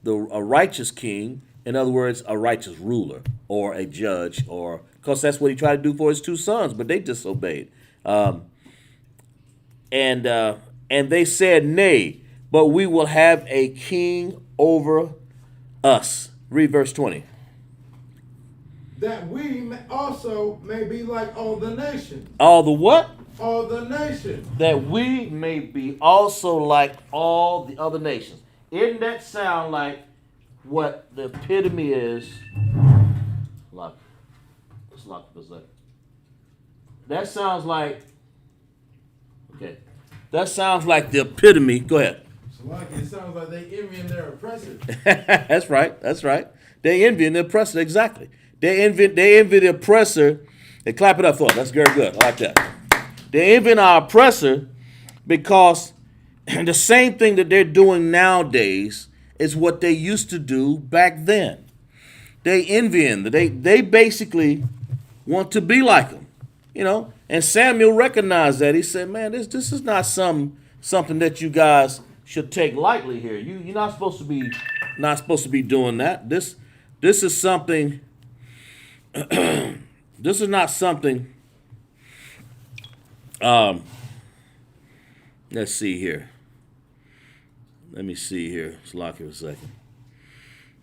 righteous king, in other words, a righteous ruler or a judge, because that's what he tried to do for his two sons, but they disobeyed. And they said, nay, but we will have a king over us. Read verse 20. that we also may be like all the nations. All the what? All the nations. That we may be also like all the other nations. Isn't that sound like what the epitome is? Lock. Let's lock for a second. That sounds like, okay. That sounds like the epitome. Go ahead. So like it sounds like they envying their oppressors. That's right. That's right. They envying the oppressor. Exactly. They envy the oppressor. They clap it up for us. That's very good. I like that. They envy our oppressor because the same thing that they're doing nowadays is what they used to do back then. They envy him. They basically want to be like him, you know. And Samuel recognized that. He said, "Man, this is not something that you guys should take lightly here. You're not supposed to be doing that. This is something. This is not something." Let's see here. Let me see here. Let's lock it a second.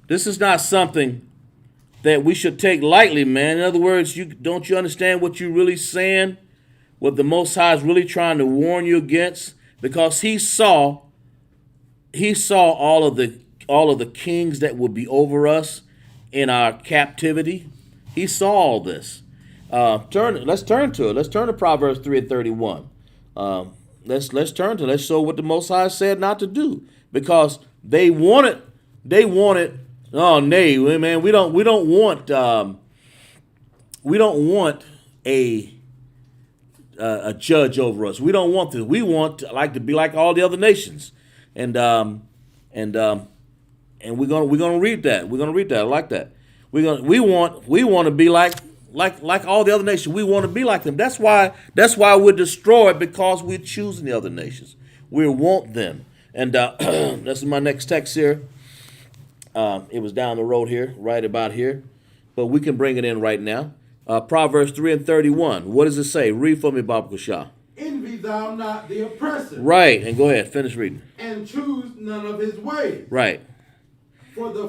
This is not something that we should take lightly, man. In other words, don't you understand what you're really saying? What the Most High is really trying to warn you against? Because he saw all of the kings that would be over us in our captivity. He saw all this. Let's turn to it. Let's turn to Proverbs 3:31. Let's turn to it. Let's show what the Most High said not to do, because they wanted. Oh, nay, man, we don't want a judge over us. We don't want this. We want to be like all the other nations, and we're gonna read that. We're gonna read that. I like that. We want to be like all the other nations. We want to be like them. That's why we're destroyed, because we're choosing the other nations. We want them. And this is my next text here. It was down the road here, right about here, but we can bring it in right now. Proverbs 3:31. What does it say? Read for me, Baba Shah. Envy thou not the oppressor. Right, and go ahead, finish reading. And choose none of his ways. Right. For the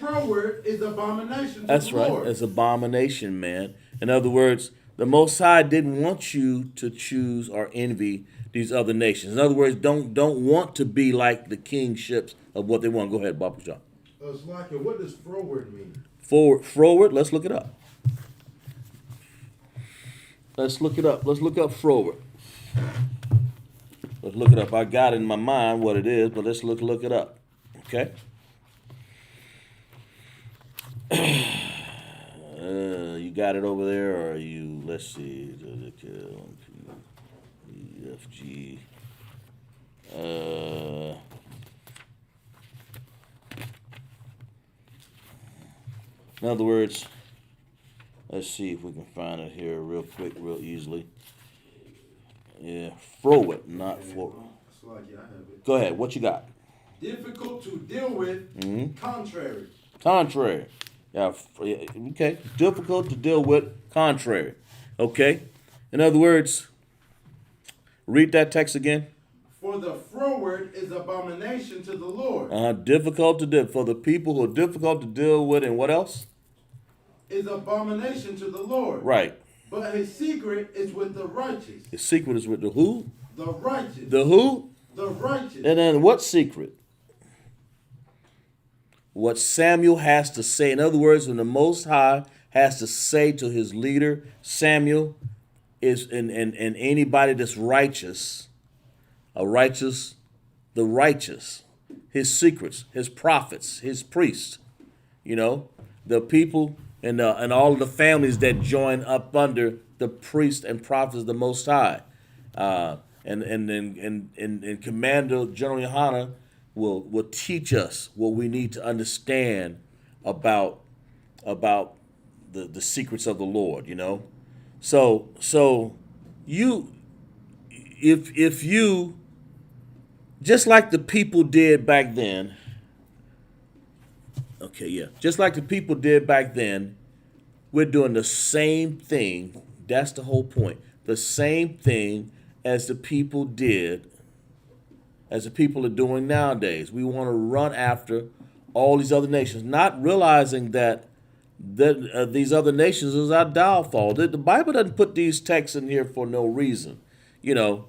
froward is abomination to That's the right. Lord. It's abomination, man. In other words, the Most High didn't want you to choose or envy these other nations. In other words, don't want to be like the kingships of what they want. Go ahead, Baba Shah. Slaki, what does froward mean? Forward. Let's look it up. Let's look it up. Let's look up froward. Let's look it up. I got in my mind what it is, but let's look it up. Okay. You got it over there, or you? Let's see. EFG. In other words, let's see if we can find it here real quick, real easily. Yeah, froward, not forward. Slaki, I have it. Go ahead. What you got? Difficult to deal with, contrary. Contrary. Yeah. Okay. Difficult to deal with. Contrary. Okay. In other words, read that text again. For the froward is abomination to the Lord. Difficult to deal for the people who are difficult to deal with, and what else? Is abomination to the Lord. Right. But his secret is with the righteous. His secret is with the who? The righteous. The who? The righteous. And then what secret? What Samuel has to say. In other words, when the Most High has to say to his leader, Samuel, is and anybody that's righteous, the righteous, his secrets, his prophets, his priests, the people and all of the families that join up under the priests and prophets of the Most High, and Commander General Yohana will teach us what we need to understand about the secrets of the Lord, So you, if you, just like the people did back then, just like the people did back then, we're doing the same thing. That's the whole point. The same thing as the people did, as the people are doing nowadays. We want to run after all these other nations, not realizing that that these other nations is our downfall. The Bible doesn't put these texts in here for no reason. You know,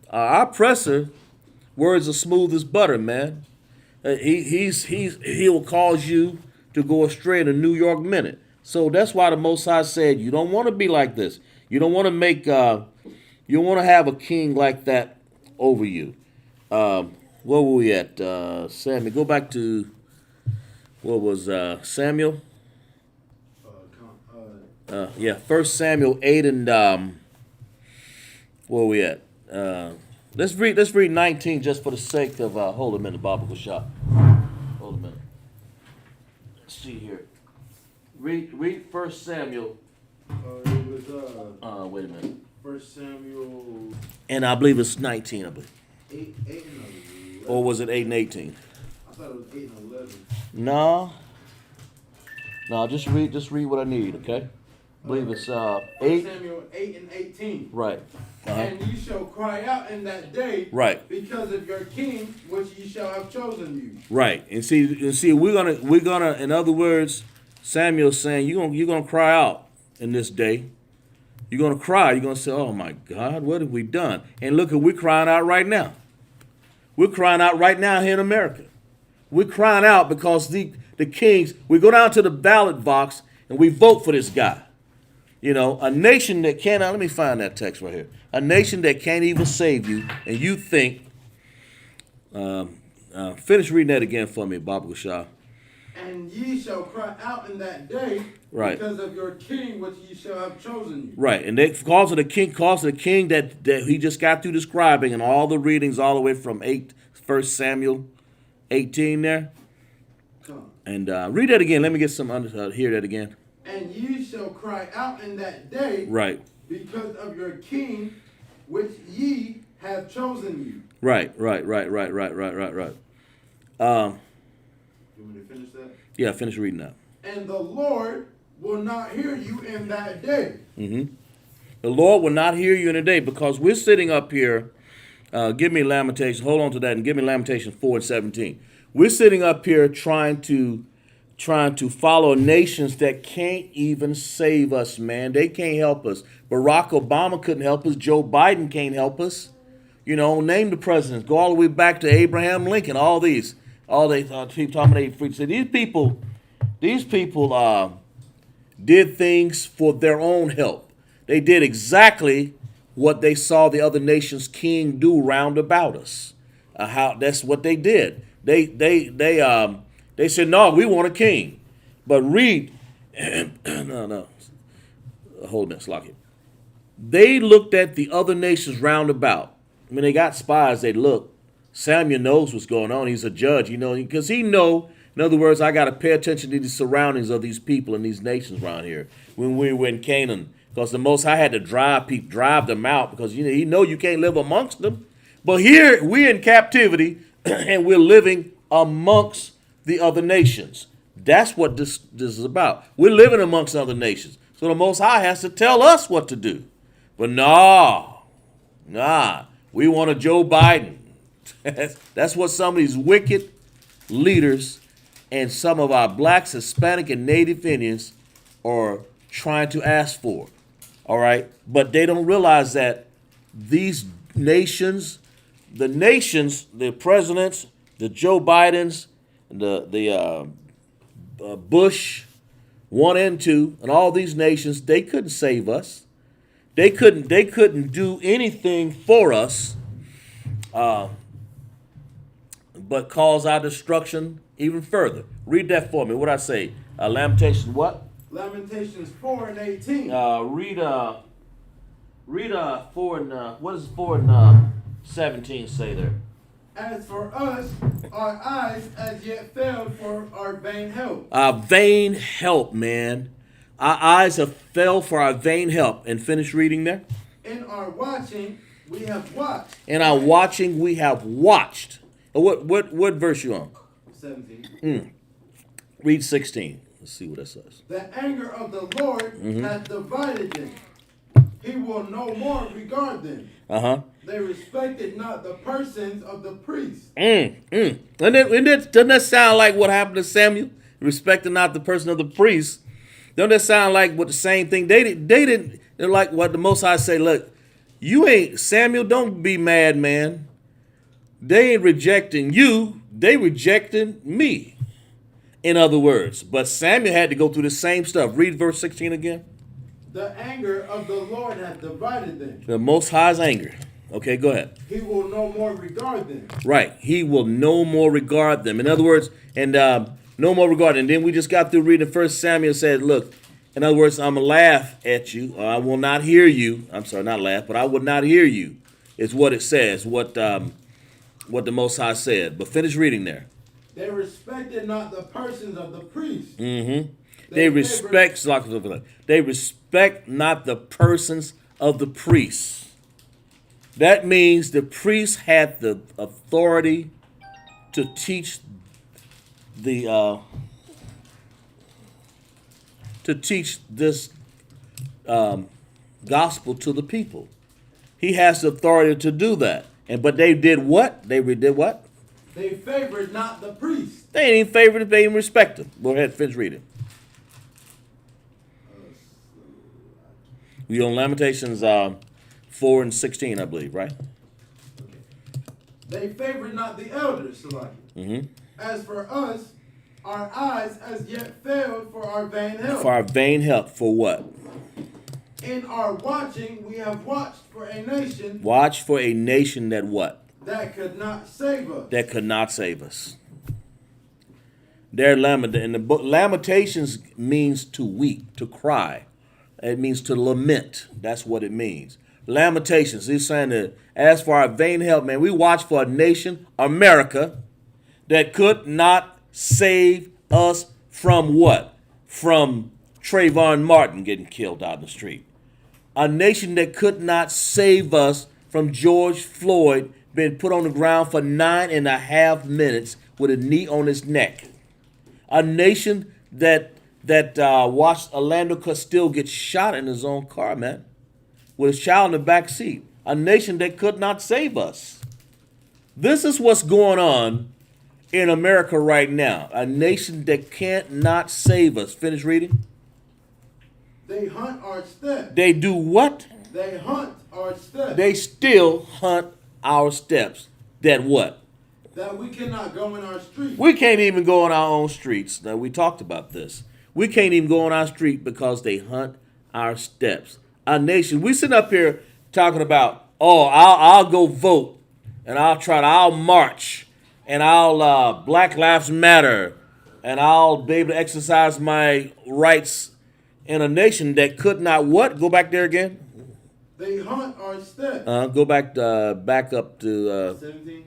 our oppressor, words are smooth as butter, man. He will cause you to go astray in a New York minute. So that's why the Most High said, you don't want to be like this. You don't want to make, you don't want to have a king like that over you. Where were we at? Samuel, go back to, what was Samuel? Yeah, 1 Samuel 8 and, where are we at? Let's read 19 just for the sake of, hold a minute, Baba Shop. Hold a minute. Let's see here. Read 1 Samuel. It was, wait a minute. 1 Samuel. And I believe it's 19, I believe. 8 and 11. Or was it 8 and 18? I thought it was 8 and 11. No, just read what I need, okay? I believe it's 8. Samuel 8 and 18. Right. And you shall cry out in that day, Right. because of your king, which ye shall have chosen you. Right. And see, we're gonna. In other words, Samuel's saying you're gonna cry out in this day. You're gonna cry. You're gonna say, "Oh my God, what have we done?" And look, we're crying out right now. We're crying out right now here in America. We're crying out because the kings. We go down to the ballot box and we vote for this guy. You know, a nation that cannot, let me find that text right here. A nation that can't even save you, and you think, finish reading that again for me, Baba Shah. And ye shall cry out in that day, Right. because of your king, which ye shall have chosen you. Right, and they calls it a king that he just got through describing in all the readings all the way from 1 Samuel 18 there. And read that again. Let me get some hear that again. And ye shall cry out in that day, Right. because of your king, which ye have chosen you. Right. You want me to finish that? Yeah, finish reading that. And the Lord will not hear you in that day. Mm-hmm. The Lord will not hear you in a day, because we're sitting up here. Give me Lamentations. Hold on to that and give me Lamentations 4 and 17. We're sitting up here trying to follow nations that can't even save us, man. They can't help us. Barack Obama couldn't help us. Joe Biden can't help us. You know, name the presidents. Go all the way back to Abraham Lincoln. All they keep talking about free. So these people did things for their own help. They did exactly what they saw the other nation's king do round about us. That's what they did. They said, no, we want a king. But read, no, hold a minute, Slocky. They looked at the other nations round about. I mean, they got spies, they look. Samuel knows what's going on. He's a judge, because he know, in other words, I got to pay attention to the surroundings of these people and these nations around here. When we were in Canaan, because the Most High had to drive them out, because he know you can't live amongst them. But here, we're in captivity, and we're living amongst the other nations. That's what this is about. We're living amongst other nations. So the Most High has to tell us what to do. But we want a Joe Biden. That's what some of these wicked leaders and some of our blacks, Hispanic, and Native Indians are trying to ask for. All right? But they don't realize that these nations, the presidents, the Joe Bidens, the Bush 1 and 2, and all these nations, they couldn't save us. They couldn't do anything for us, but cause our destruction even further. Read that for me. What I say? Lamentations what? Lamentations 4 and 18. Read 4 and what does 4 and 17 say there? As for us, our eyes as yet failed for our vain help. Our vain help, man. Our eyes have failed for our vain help. And finish reading there. In our watching, we have watched. In our watching, we have watched. What verse you on? 17. Read 16. Let's see what that says. The anger of the Lord hath divided them. He will no more regard them. They respected not the persons of the priests. Doesn't that sound like what happened to Samuel? Respecting not the person of the priest. Don't that sound like what the same thing? They're like what the Most High say, look, you ain't, Samuel, don't be mad, man. They ain't rejecting you, they rejecting me. In other words, but Samuel had to go through the same stuff. Read verse 16 again. The anger of the Lord hath divided them. The Most High's anger. Okay, go ahead. He will no more regard them. Right. He will no more regard them. In other words, and no more regard. And then we just got through reading 1 Samuel said, look, in other words, I'm going to laugh at you. Or I will not hear you. I'm sorry, not laugh, but I will not hear you is what it says, what the Most High said. But finish reading there. They respected not the persons of the priests. Mm-hmm. They respect not the persons of the priests. That means the priests had the authority to teach this gospel to the people. He has the authority to do that. But they did what? They did what? They favored not the priests. They ain't even favored it, they even respect them. Go ahead, finish reading. We on Lamentations 4 and 16, I believe, right? They favored not the elders, Mm-hmm. As for us, our eyes as yet failed for our vain help. For our vain help, for what? In our watching, we have watched for a nation. Watch for a nation that what? That could not save us. That could not save us. In the book, Lamentations means to weep, to cry. It means to lament. That's what it means. Lamentations. He's saying that as for our vain help, man, we watch for a nation, America, that could not save us from what? From Trayvon Martin getting killed out in the street. A nation that could not save us from George Floyd being put on the ground for 9.5 minutes with a knee on his neck. A nation that watched Orlando Castile get shot in his own car, man, with his child in the back seat. A nation that could not save us. This is what's going on in America right now. A nation that can't not save us. Finish reading. They hunt our steps. They do what? They hunt our steps. They still hunt our steps. That what? That we cannot go in our streets. We can't even go on our own streets. Now, we talked about this. We can't even go on our street because they hunt our steps. Our nation, we sitting up here talking about, I'll go vote, and I'll march, and I'll Black Lives Matter, and I'll be able to exercise my rights in a nation that could not what? Go back there again. They hunt our steps. Go back up to 17.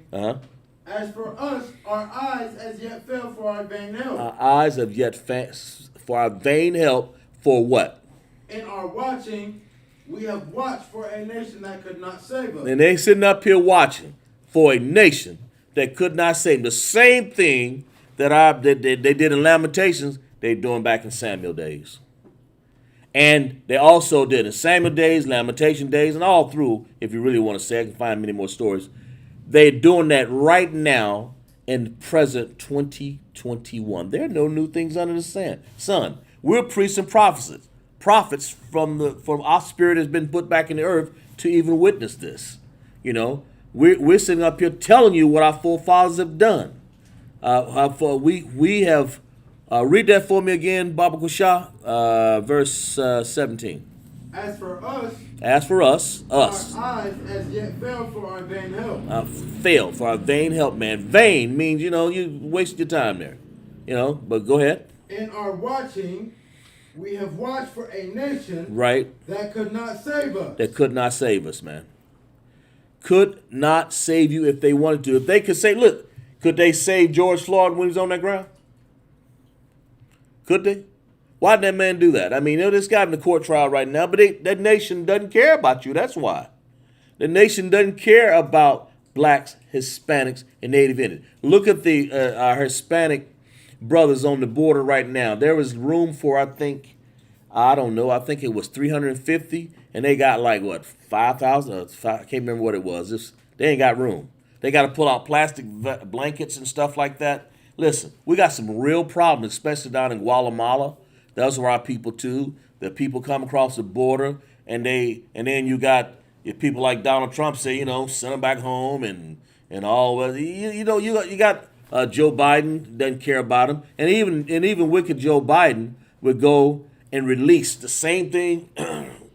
As for us, our eyes as yet fell for our vain help. Our eyes have yet for our vain help for what? In our watching, we have watched for a nation that could not save us. And they sitting up here watching for a nation that could not save them. The same thing that they did in Lamentations, they doing back in Samuel days. And they also did in Samuel days, Lamentation days, and all through, if you really want to say, I can find many more stories. They're doing that right now in present 2021. There are no new things under the sun. We're priests and prophets. Prophets from our spirit has been put back in the earth to even witness this. You know, we're sitting up here telling you what our forefathers have done. We have read that for me again, Baba Kusha, verse 17. As for us, our eyes as yet fail for our vain help. Fail for our vain help, man. Vain means, you waste your time there. But go ahead. In our watching, we have watched for a nation right that could not save us. That could not save us, man. Could not save you if they wanted to. If they could say, look, could they save George Floyd when he was on that ground? Could they? Why did that man do that? I mean, this guy in the court trial right now, but that nation doesn't care about you. That's why. The nation doesn't care about blacks, Hispanics, and Native Indians. Look at our Hispanic brothers on the border right now. There is room for, I think it was 350, and they got 5,000? I can't remember what it was. They ain't got room. They got to pull out plastic blankets and stuff like that. Listen, we got some real problems, especially down in Guatemala. Those are our people too. The people come across the border, and then you got if people like Donald Trump say, send them back home and all. Well, you got Joe Biden doesn't care about them, and even wicked Joe Biden would go and release the same thing.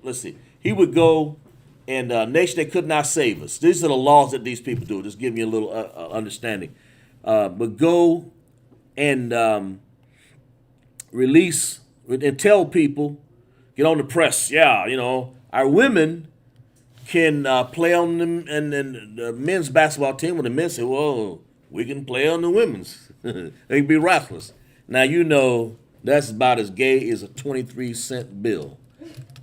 Let's see, he would go and nation that could not save us. These are the laws that these people do. Just give you a little understanding. But go and release and tell people, get on the press. Yeah, our women can play on them and the men's basketball team. When the men say, "Well, we can play on the women's," they can be wrestlers. Now that's about as gay as a 23-cent bill.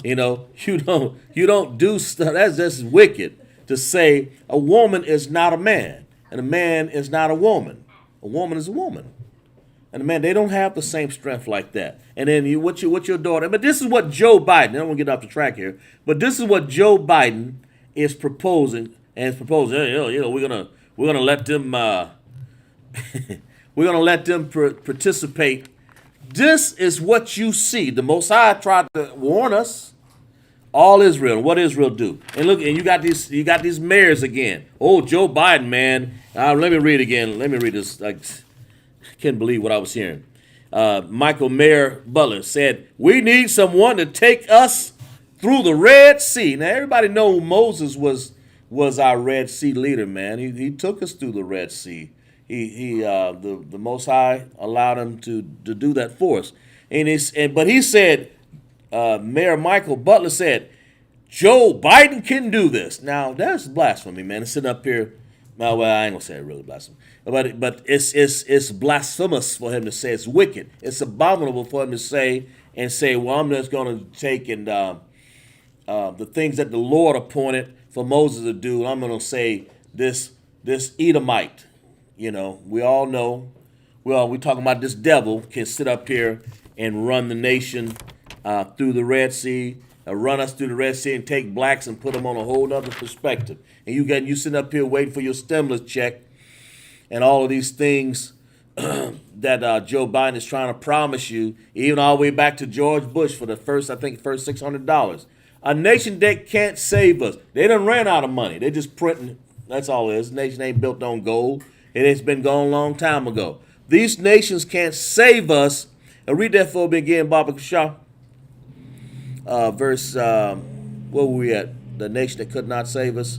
You don't do stuff. That's just wicked to say a woman is not a man and a man is not a woman. A woman is a woman. And a man, they don't have the same strength like that. And then what's your daughter? But this is what Joe Biden, I don't want to get off the track here, but this is what Joe Biden is proposing and is proposing. We're gonna let them we're gonna let them participate. This is what you see. The Most High tried to warn us. All Israel. What Israel do? And look, and you got these mayors again. Oh, Joe Biden, man. Let me read again. Let me read this. I can't believe what I was hearing. Michael Mayor Butler said, "We need someone to take us through the Red Sea." Now, everybody know Moses was our Red Sea leader, man. He took us through the Red Sea. The Most High allowed him to do that for us. But he said, Mayor Michael Butler said, Joe Biden can do this. Now, that's blasphemy, man. It's sitting up here. Well, I ain't going to say it really blasphemy. But it's blasphemous for him to say. It's wicked. It's abominable for him to say, well, I'm just going to take and the things that the Lord appointed for Moses to do, I'm going to say this Edomite. We all know. We're talking about this devil can sit up here and run the nation through the Red Sea, run us through the Red Sea and take blacks and put them on a whole other perspective. And you sitting up here waiting for your stimulus check and all of these things that Joe Biden is trying to promise you, even all the way back to George Bush for the first $600. A nation that can't save us. They done ran out of money. They just printing. That's all it is. The nation ain't built on gold. It's been gone a long time ago. These nations can't save us. Read that for me again, Baba Shaw. Verse, where were we at? The nation that could not save us.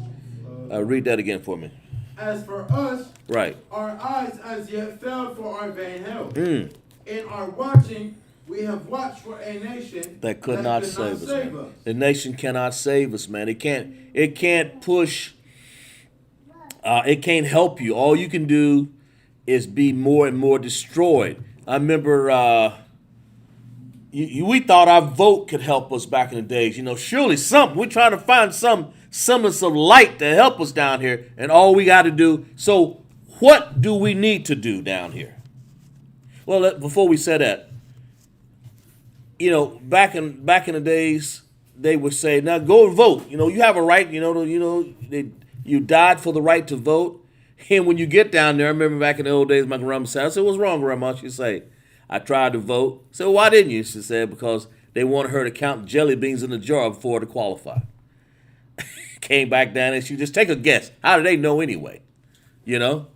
Read that again for me. As for us, right, our eyes as yet failed for our vain help. In our watching, we have watched for a nation that could not save us. The nation cannot save us, man. It can't push. It can't help you. All you can do is be more and more destroyed. I remember we thought our vote could help us back in the days. Surely something. We're trying to find some semblance of light to help us down here, and all we got to do. So what do we need to do down here? Well, before we say that, back in the days, they would say, "Now go vote. You have a right. You died for the right to vote." And when you get down there, I remember back in the old days, my grandma said, I said, "What's wrong, Grandma?" She'd say, "I tried to vote." I said, "Well, why didn't you?" She said, "Because they wanted her to count jelly beans in the jar before to qualify." Came back down and she just take a guess. How do they know anyway? So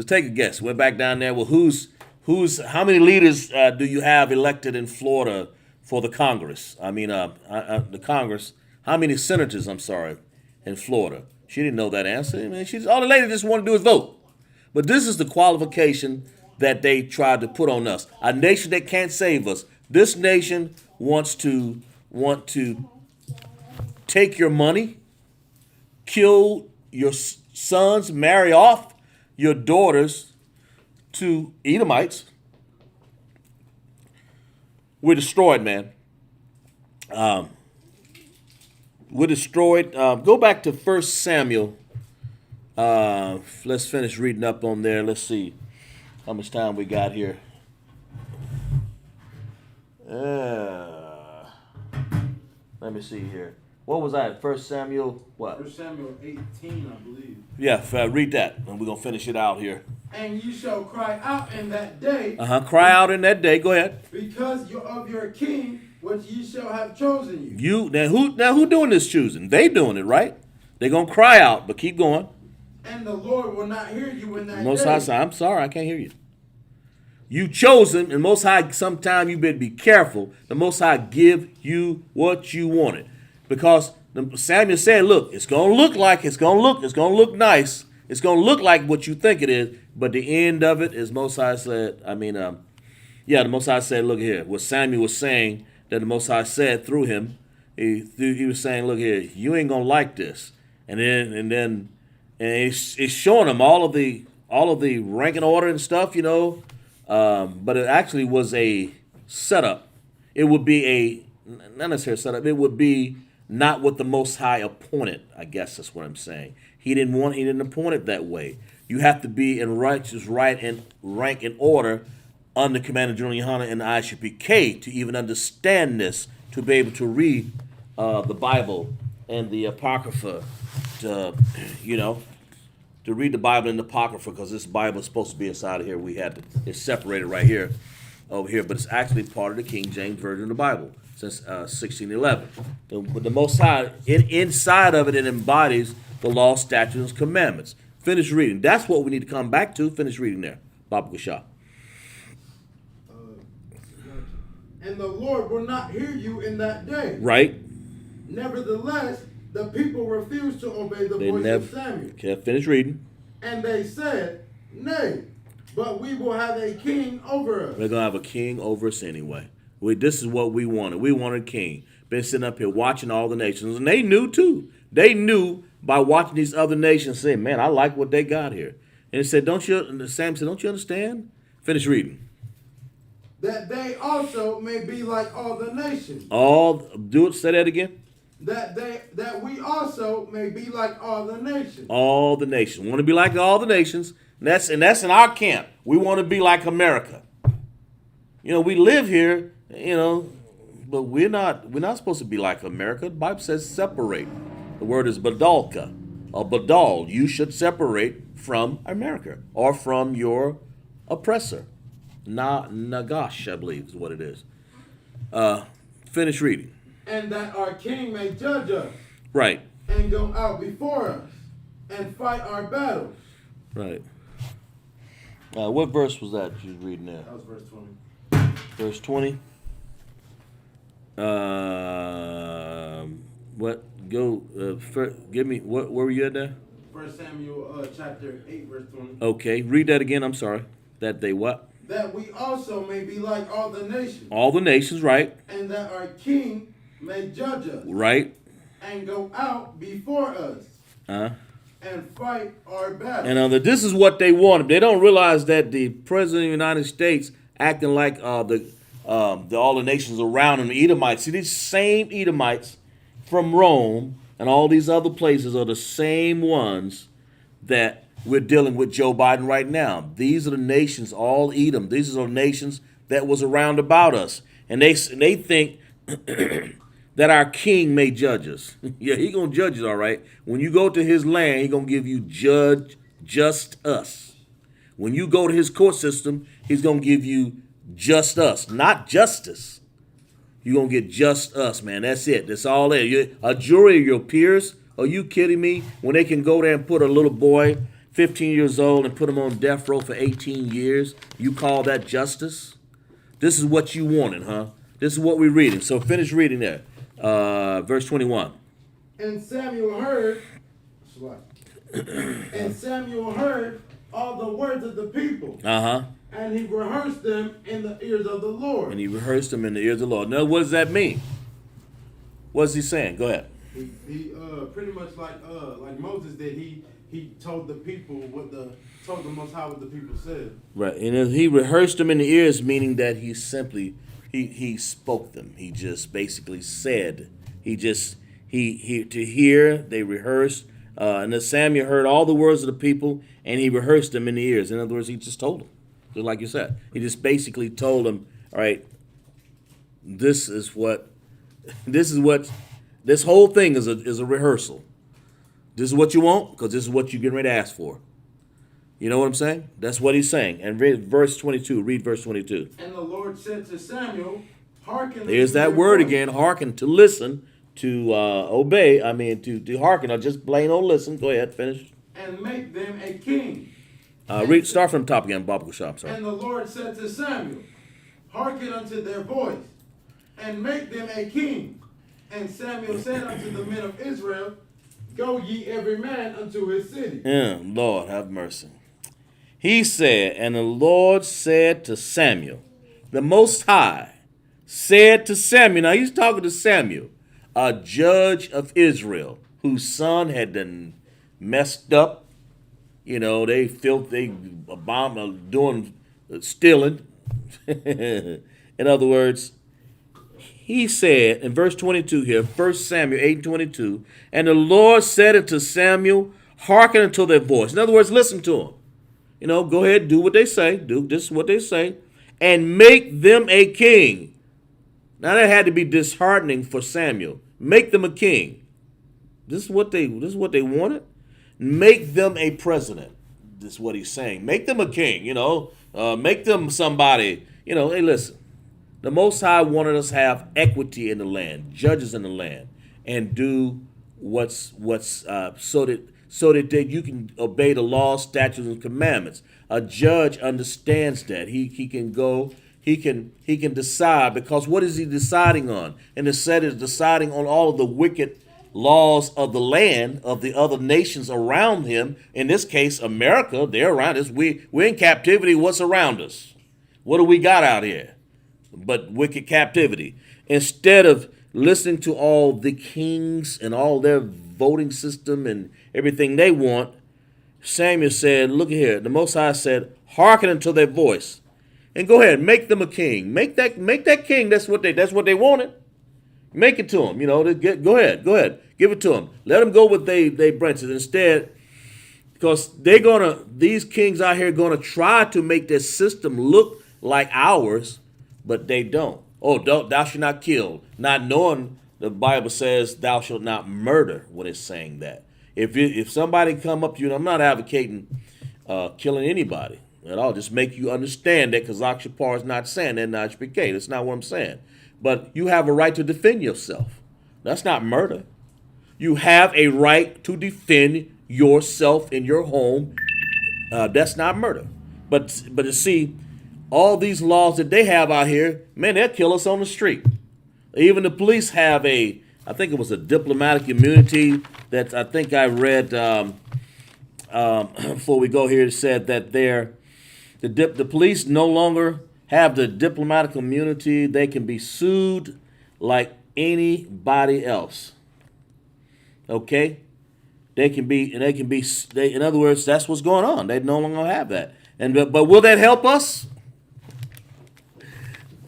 take a guess. Went back down there. Well, how many leaders do you have elected in Florida for the Congress? The Congress. How many senators, in Florida? She didn't know that answer. All the lady just wanted to do is vote. But this is the qualification that they tried to put on us. A nation that can't save us. This nation want to take your money, kill your sons, marry off your daughters to Edomites. We're destroyed, man. We're destroyed. Go back to 1 Samuel. Let's finish reading up on there. Let's see how much time we got here. Let me see here. What was that? 1 Samuel what? 1 Samuel 18, I believe. Yeah, read that, and we're going to finish it out here. And you shall cry out in that day. Cry out in that day. Go ahead. Because of your king, which ye shall have chosen you. Who doing this choosing? They doing it, right? They're gonna cry out, but keep going. And the Lord will not hear you in that Most day. High said, I'm sorry, I can't hear you. You chosen, and Most High, sometime you better be careful. The Most High give you what you wanted. Because Samuel said, look, it's gonna look nice. It's gonna look like what you think it is, but the end of it is Most High said, the Most High said, look here, what Samuel was saying that the Most High said through him, he was saying, look here, you ain't gonna like this. And it's showing him all of the rank and order and stuff, but it actually was a setup. It would be not necessarily a setup. It would be not what the Most High appointed. I guess that's what I'm saying. He didn't appoint it that way. You have to be in righteous, right, and rank and order under Commander General Yohana and the ISUPK to even understand this, to be able to read the Bible and the Apocrypha, to read the Bible and the Apocrypha, because this Bible is supposed to be inside of here. It's separated right here, over here, but it's actually part of the King James Version of the Bible since 1611. But the Most High, inside of it, it embodies the law, statutes, and commandments. Finish reading. That's what we need to come back to. Finish reading there, Baba Gashah. And the Lord will not hear you in that day. Right. Nevertheless, the people refused to obey the voice of Samuel. Okay, finish reading. And they said, nay, but we will have a king over us. We're going to have a king over us anyway. This is what we wanted. We wanted a king. Been sitting up here watching all the nations, and they knew too. They knew by watching these other nations, saying, man, I like what they got here. And it said, Sam said, don't you understand? Finish reading. That they also may be like all the nations. Say that again. That we also may be like all the nations. All the nations. We want to be like all the nations. And that's in our camp. We want to be like America. We live here, but we're not supposed to be like America. The Bible says separate. The word is badalka. Badal. You should separate from America or from your oppressor. Nagash, I believe, is what it is. Finish reading. And that our king may judge us. Right. And go out before us and fight our battles. Right. What verse was that you was reading there? That was verse 20. Verse 20. Give me, where were you at there? 1 Samuel chapter 8, verse 20. Okay, read that again, I'm sorry. That they what? That we also may be like all the nations. All the nations, right. And that our king may judge us. Right. And go out before us. And fight our battle. And this is what they wanted. They don't realize that the President of the United States acting like all the nations around him, the Edomites. See, these same Edomites from Rome and all these other places are the same ones that we're dealing with Joe Biden right now. These are the nations, all Edom. These are the nations that was around about us. And they think that our king may judge us. Yeah, he going to judge us, all right. When you go to his land, he going to give you just us. When you go to his court system, he's going to give you just us, not justice. You're going to get just us, man. That's it. That's all there. A jury of your peers? Are you kidding me? When they can go there and put a little boy, 15 years old, and put him on death row for 18 years, you call that justice? This is what you wanted, huh? This is what we're reading. So finish reading there. Verse 21. And Samuel heard all the words of the people. And he rehearsed them in the ears of the Lord. Now, what does that mean? What's he saying? Go ahead. He pretty much like Moses did. He told the people told the Most High what the people said. Right, and he rehearsed them in the ears, meaning that he simply he spoke them. He just basically said. He to hear. They rehearsed, and then Samuel heard all the words of the people, and he rehearsed them in the ears. In other words, he just told them, just like you said. He just basically told them, all right, this whole thing is a rehearsal. This is what you want, because this is what you're getting ready to ask for. You know what I'm saying? That's what he's saying. And read verse 22. Read verse 22. And the Lord said to Samuel, hearken. There's unto that their word voice, again, hearken, to listen, to obey. I mean, to hearken, or just plain old listen. Go ahead, finish. and make them a king. Start from the top again, Bob Shop. Sorry. And the Lord said to Samuel, hearken unto their voice, and make them a king. And Samuel said unto the men of Israel, go ye every man unto his city. Yeah, Lord, have mercy. He said, and the Lord said to Samuel, the Most High said to Samuel, now he's talking to Samuel, a judge of Israel, whose son had been messed up. You know, they doing stealing. In other words, he said in verse 22 here, 1 Samuel 8:22, and the Lord said unto Samuel, hearken unto their voice. In other words, listen to them. You know, go ahead, do what they say. Do this is what they say. And make them a king. Now that had to be disheartening for Samuel. Make them a king. This is what they wanted. Make them a president. This is what he's saying. Make them a king, you know. Make them somebody. You know, hey, listen. The Most High wanted us to have equity in the land, judges in the land, and do what's so that you can obey the law, statutes, and commandments. A judge understands that. He can go, he can decide, because what is he deciding on? And the set is deciding on all of the wicked laws of the land, of the other nations around him. In this case, America, they're around us. We're in captivity. What's around us? What do we got out here but wicked captivity? Instead of listening to all the kings and all their voting system and everything they want, Samuel said, look here, the Most High said, hearken unto their voice. And go ahead, make them a king. Make that king. That's what they wanted. Make it to them. You know, go ahead. Give it to them. Let them go with they branches. Instead, because these kings out here gonna try to make their system look like ours, but they don't. Oh, thou shalt not kill. Not knowing the Bible says thou shalt not murder when it's saying that. If somebody come up to you, and I'm not advocating killing anybody at all, just make you understand that, because Akshapar is not saying that in ISUPK. That's not what I'm saying. But you have a right to defend yourself. That's not murder. You have a right to defend yourself in your home. That's not murder. But you see, all these laws that they have out here, man, they'll kill us on the street. Even the police have I think it was a diplomatic immunity that I think I read before we go here. It said that the police no longer have the diplomatic immunity. They can be sued like anybody else. Okay? In other words, that's what's going on. They no longer have that. But will that help us?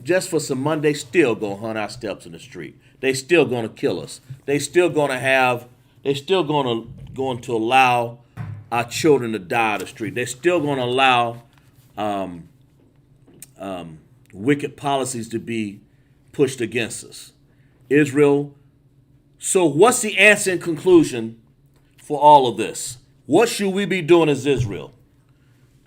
Just for some money, they still gonna hunt our steps in the street. They still gonna kill us. They still going to allow our children to die on the street. They're still gonna allow wicked policies to be pushed against us. Israel. So what's the answer and conclusion for all of this? What should we be doing as Israel?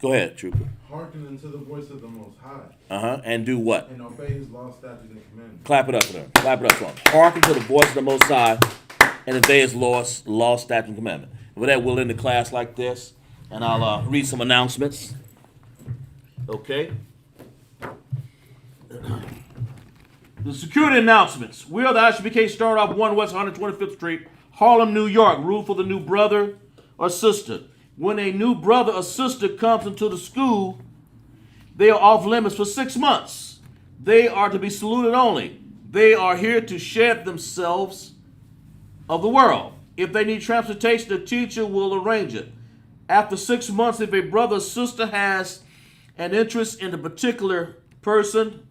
Go ahead, Trooper. Hearken unto the voice of the Most High. And do what? And obey his law, statutes, and commandments. Clap it up for them. Clap it up for them. Hearken to the voice of the Most High and obey his law, statutes, and commandment. With that, we'll end the class like this, and I'll read some announcements. Okay? The security announcements. We are the ISUPK, start off 1 West 125th Street, Harlem, New York. Rule for the new brother or sister. When a new brother or sister comes into the school, they are off limits for 6 months. They are to be saluted only. They are here to shed themselves of the world. If they need transportation, the teacher will arrange it. After 6 months, if a brother or sister has an interest in a particular person,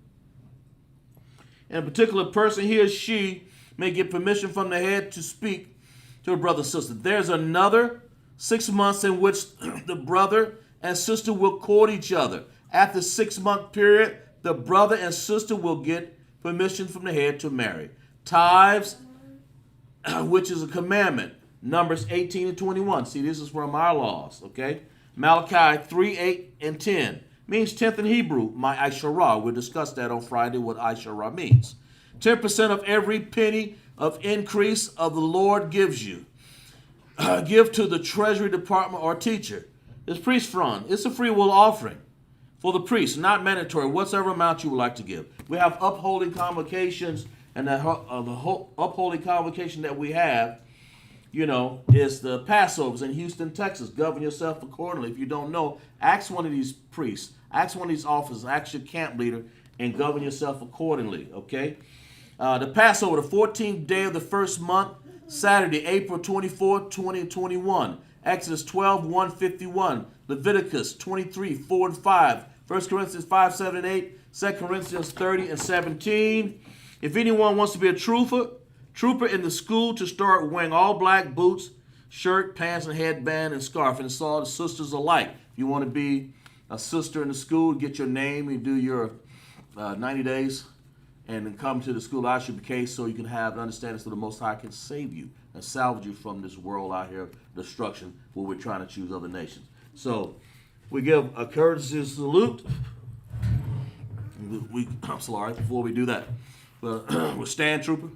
he or she may get permission from the head to speak to a brother or sister. There's another 6 months in which the brother and sister will court each other. After 6 month period, the brother and sister will get permission from the head to marry. Tithes, which is a commandment. Numbers 18 and 21. See, this is from our laws, okay? Malachi 3, 8, and 10 means 10th in Hebrew, my Asherah. We'll discuss that on Friday, what Asherah means. 10% of every penny of increase of the Lord gives you. Give to the treasury department or teacher. It's priest fund. It's a free will offering for the priest, not mandatory, whatever amount you would like to give. We have upholding convocations, and the whole upholding convocation that we have, is the Passovers in Houston, Texas. Govern yourself accordingly. If you don't know, ask one of these priests, ask one of these officers, ask your camp leader, and govern yourself accordingly, okay? The Passover, the 14th day of the first month, Saturday, April 24, 2021. Exodus 12, 151. Leviticus 23, 4 and 5. 1 Corinthians 5, 7 and 8. 2 Corinthians 30 and 17. If anyone wants to be a trooper in the school, to start wearing all black boots, shirt, pants, and headband, and scarf. And it's all the sisters alike. If you want to be a sister in the school, get your name, you do your 90 days, and then come to the school ISUPK so you can have an understanding so the Most High can save you and salvage you from this world out here, destruction, where we're trying to choose other nations. So we give a courtesy salute. I'm sorry, before we do that, we'll stand, trooper.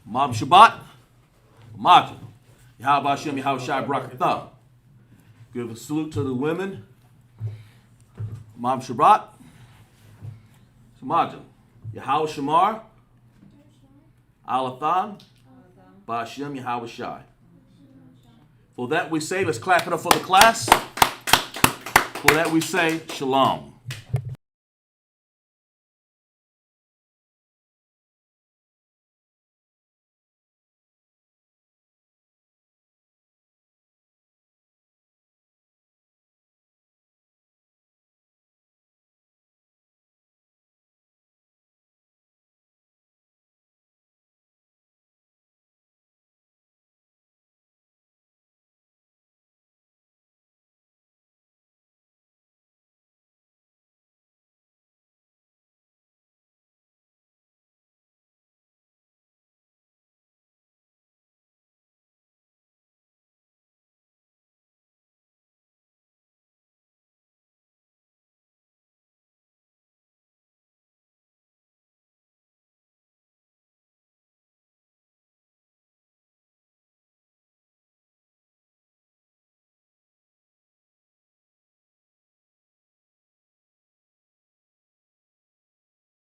Mom Shabbat, Majah, Yahweh Hashem, Yahweh Shai Barakatah. Give a salute to the women. Mom Shabbat, Majah, Yahweh Shamar, Alathan, Ba'ashem, Yahweh Shai. For that we say, let's clap it up for the class. For that we say, Shalom.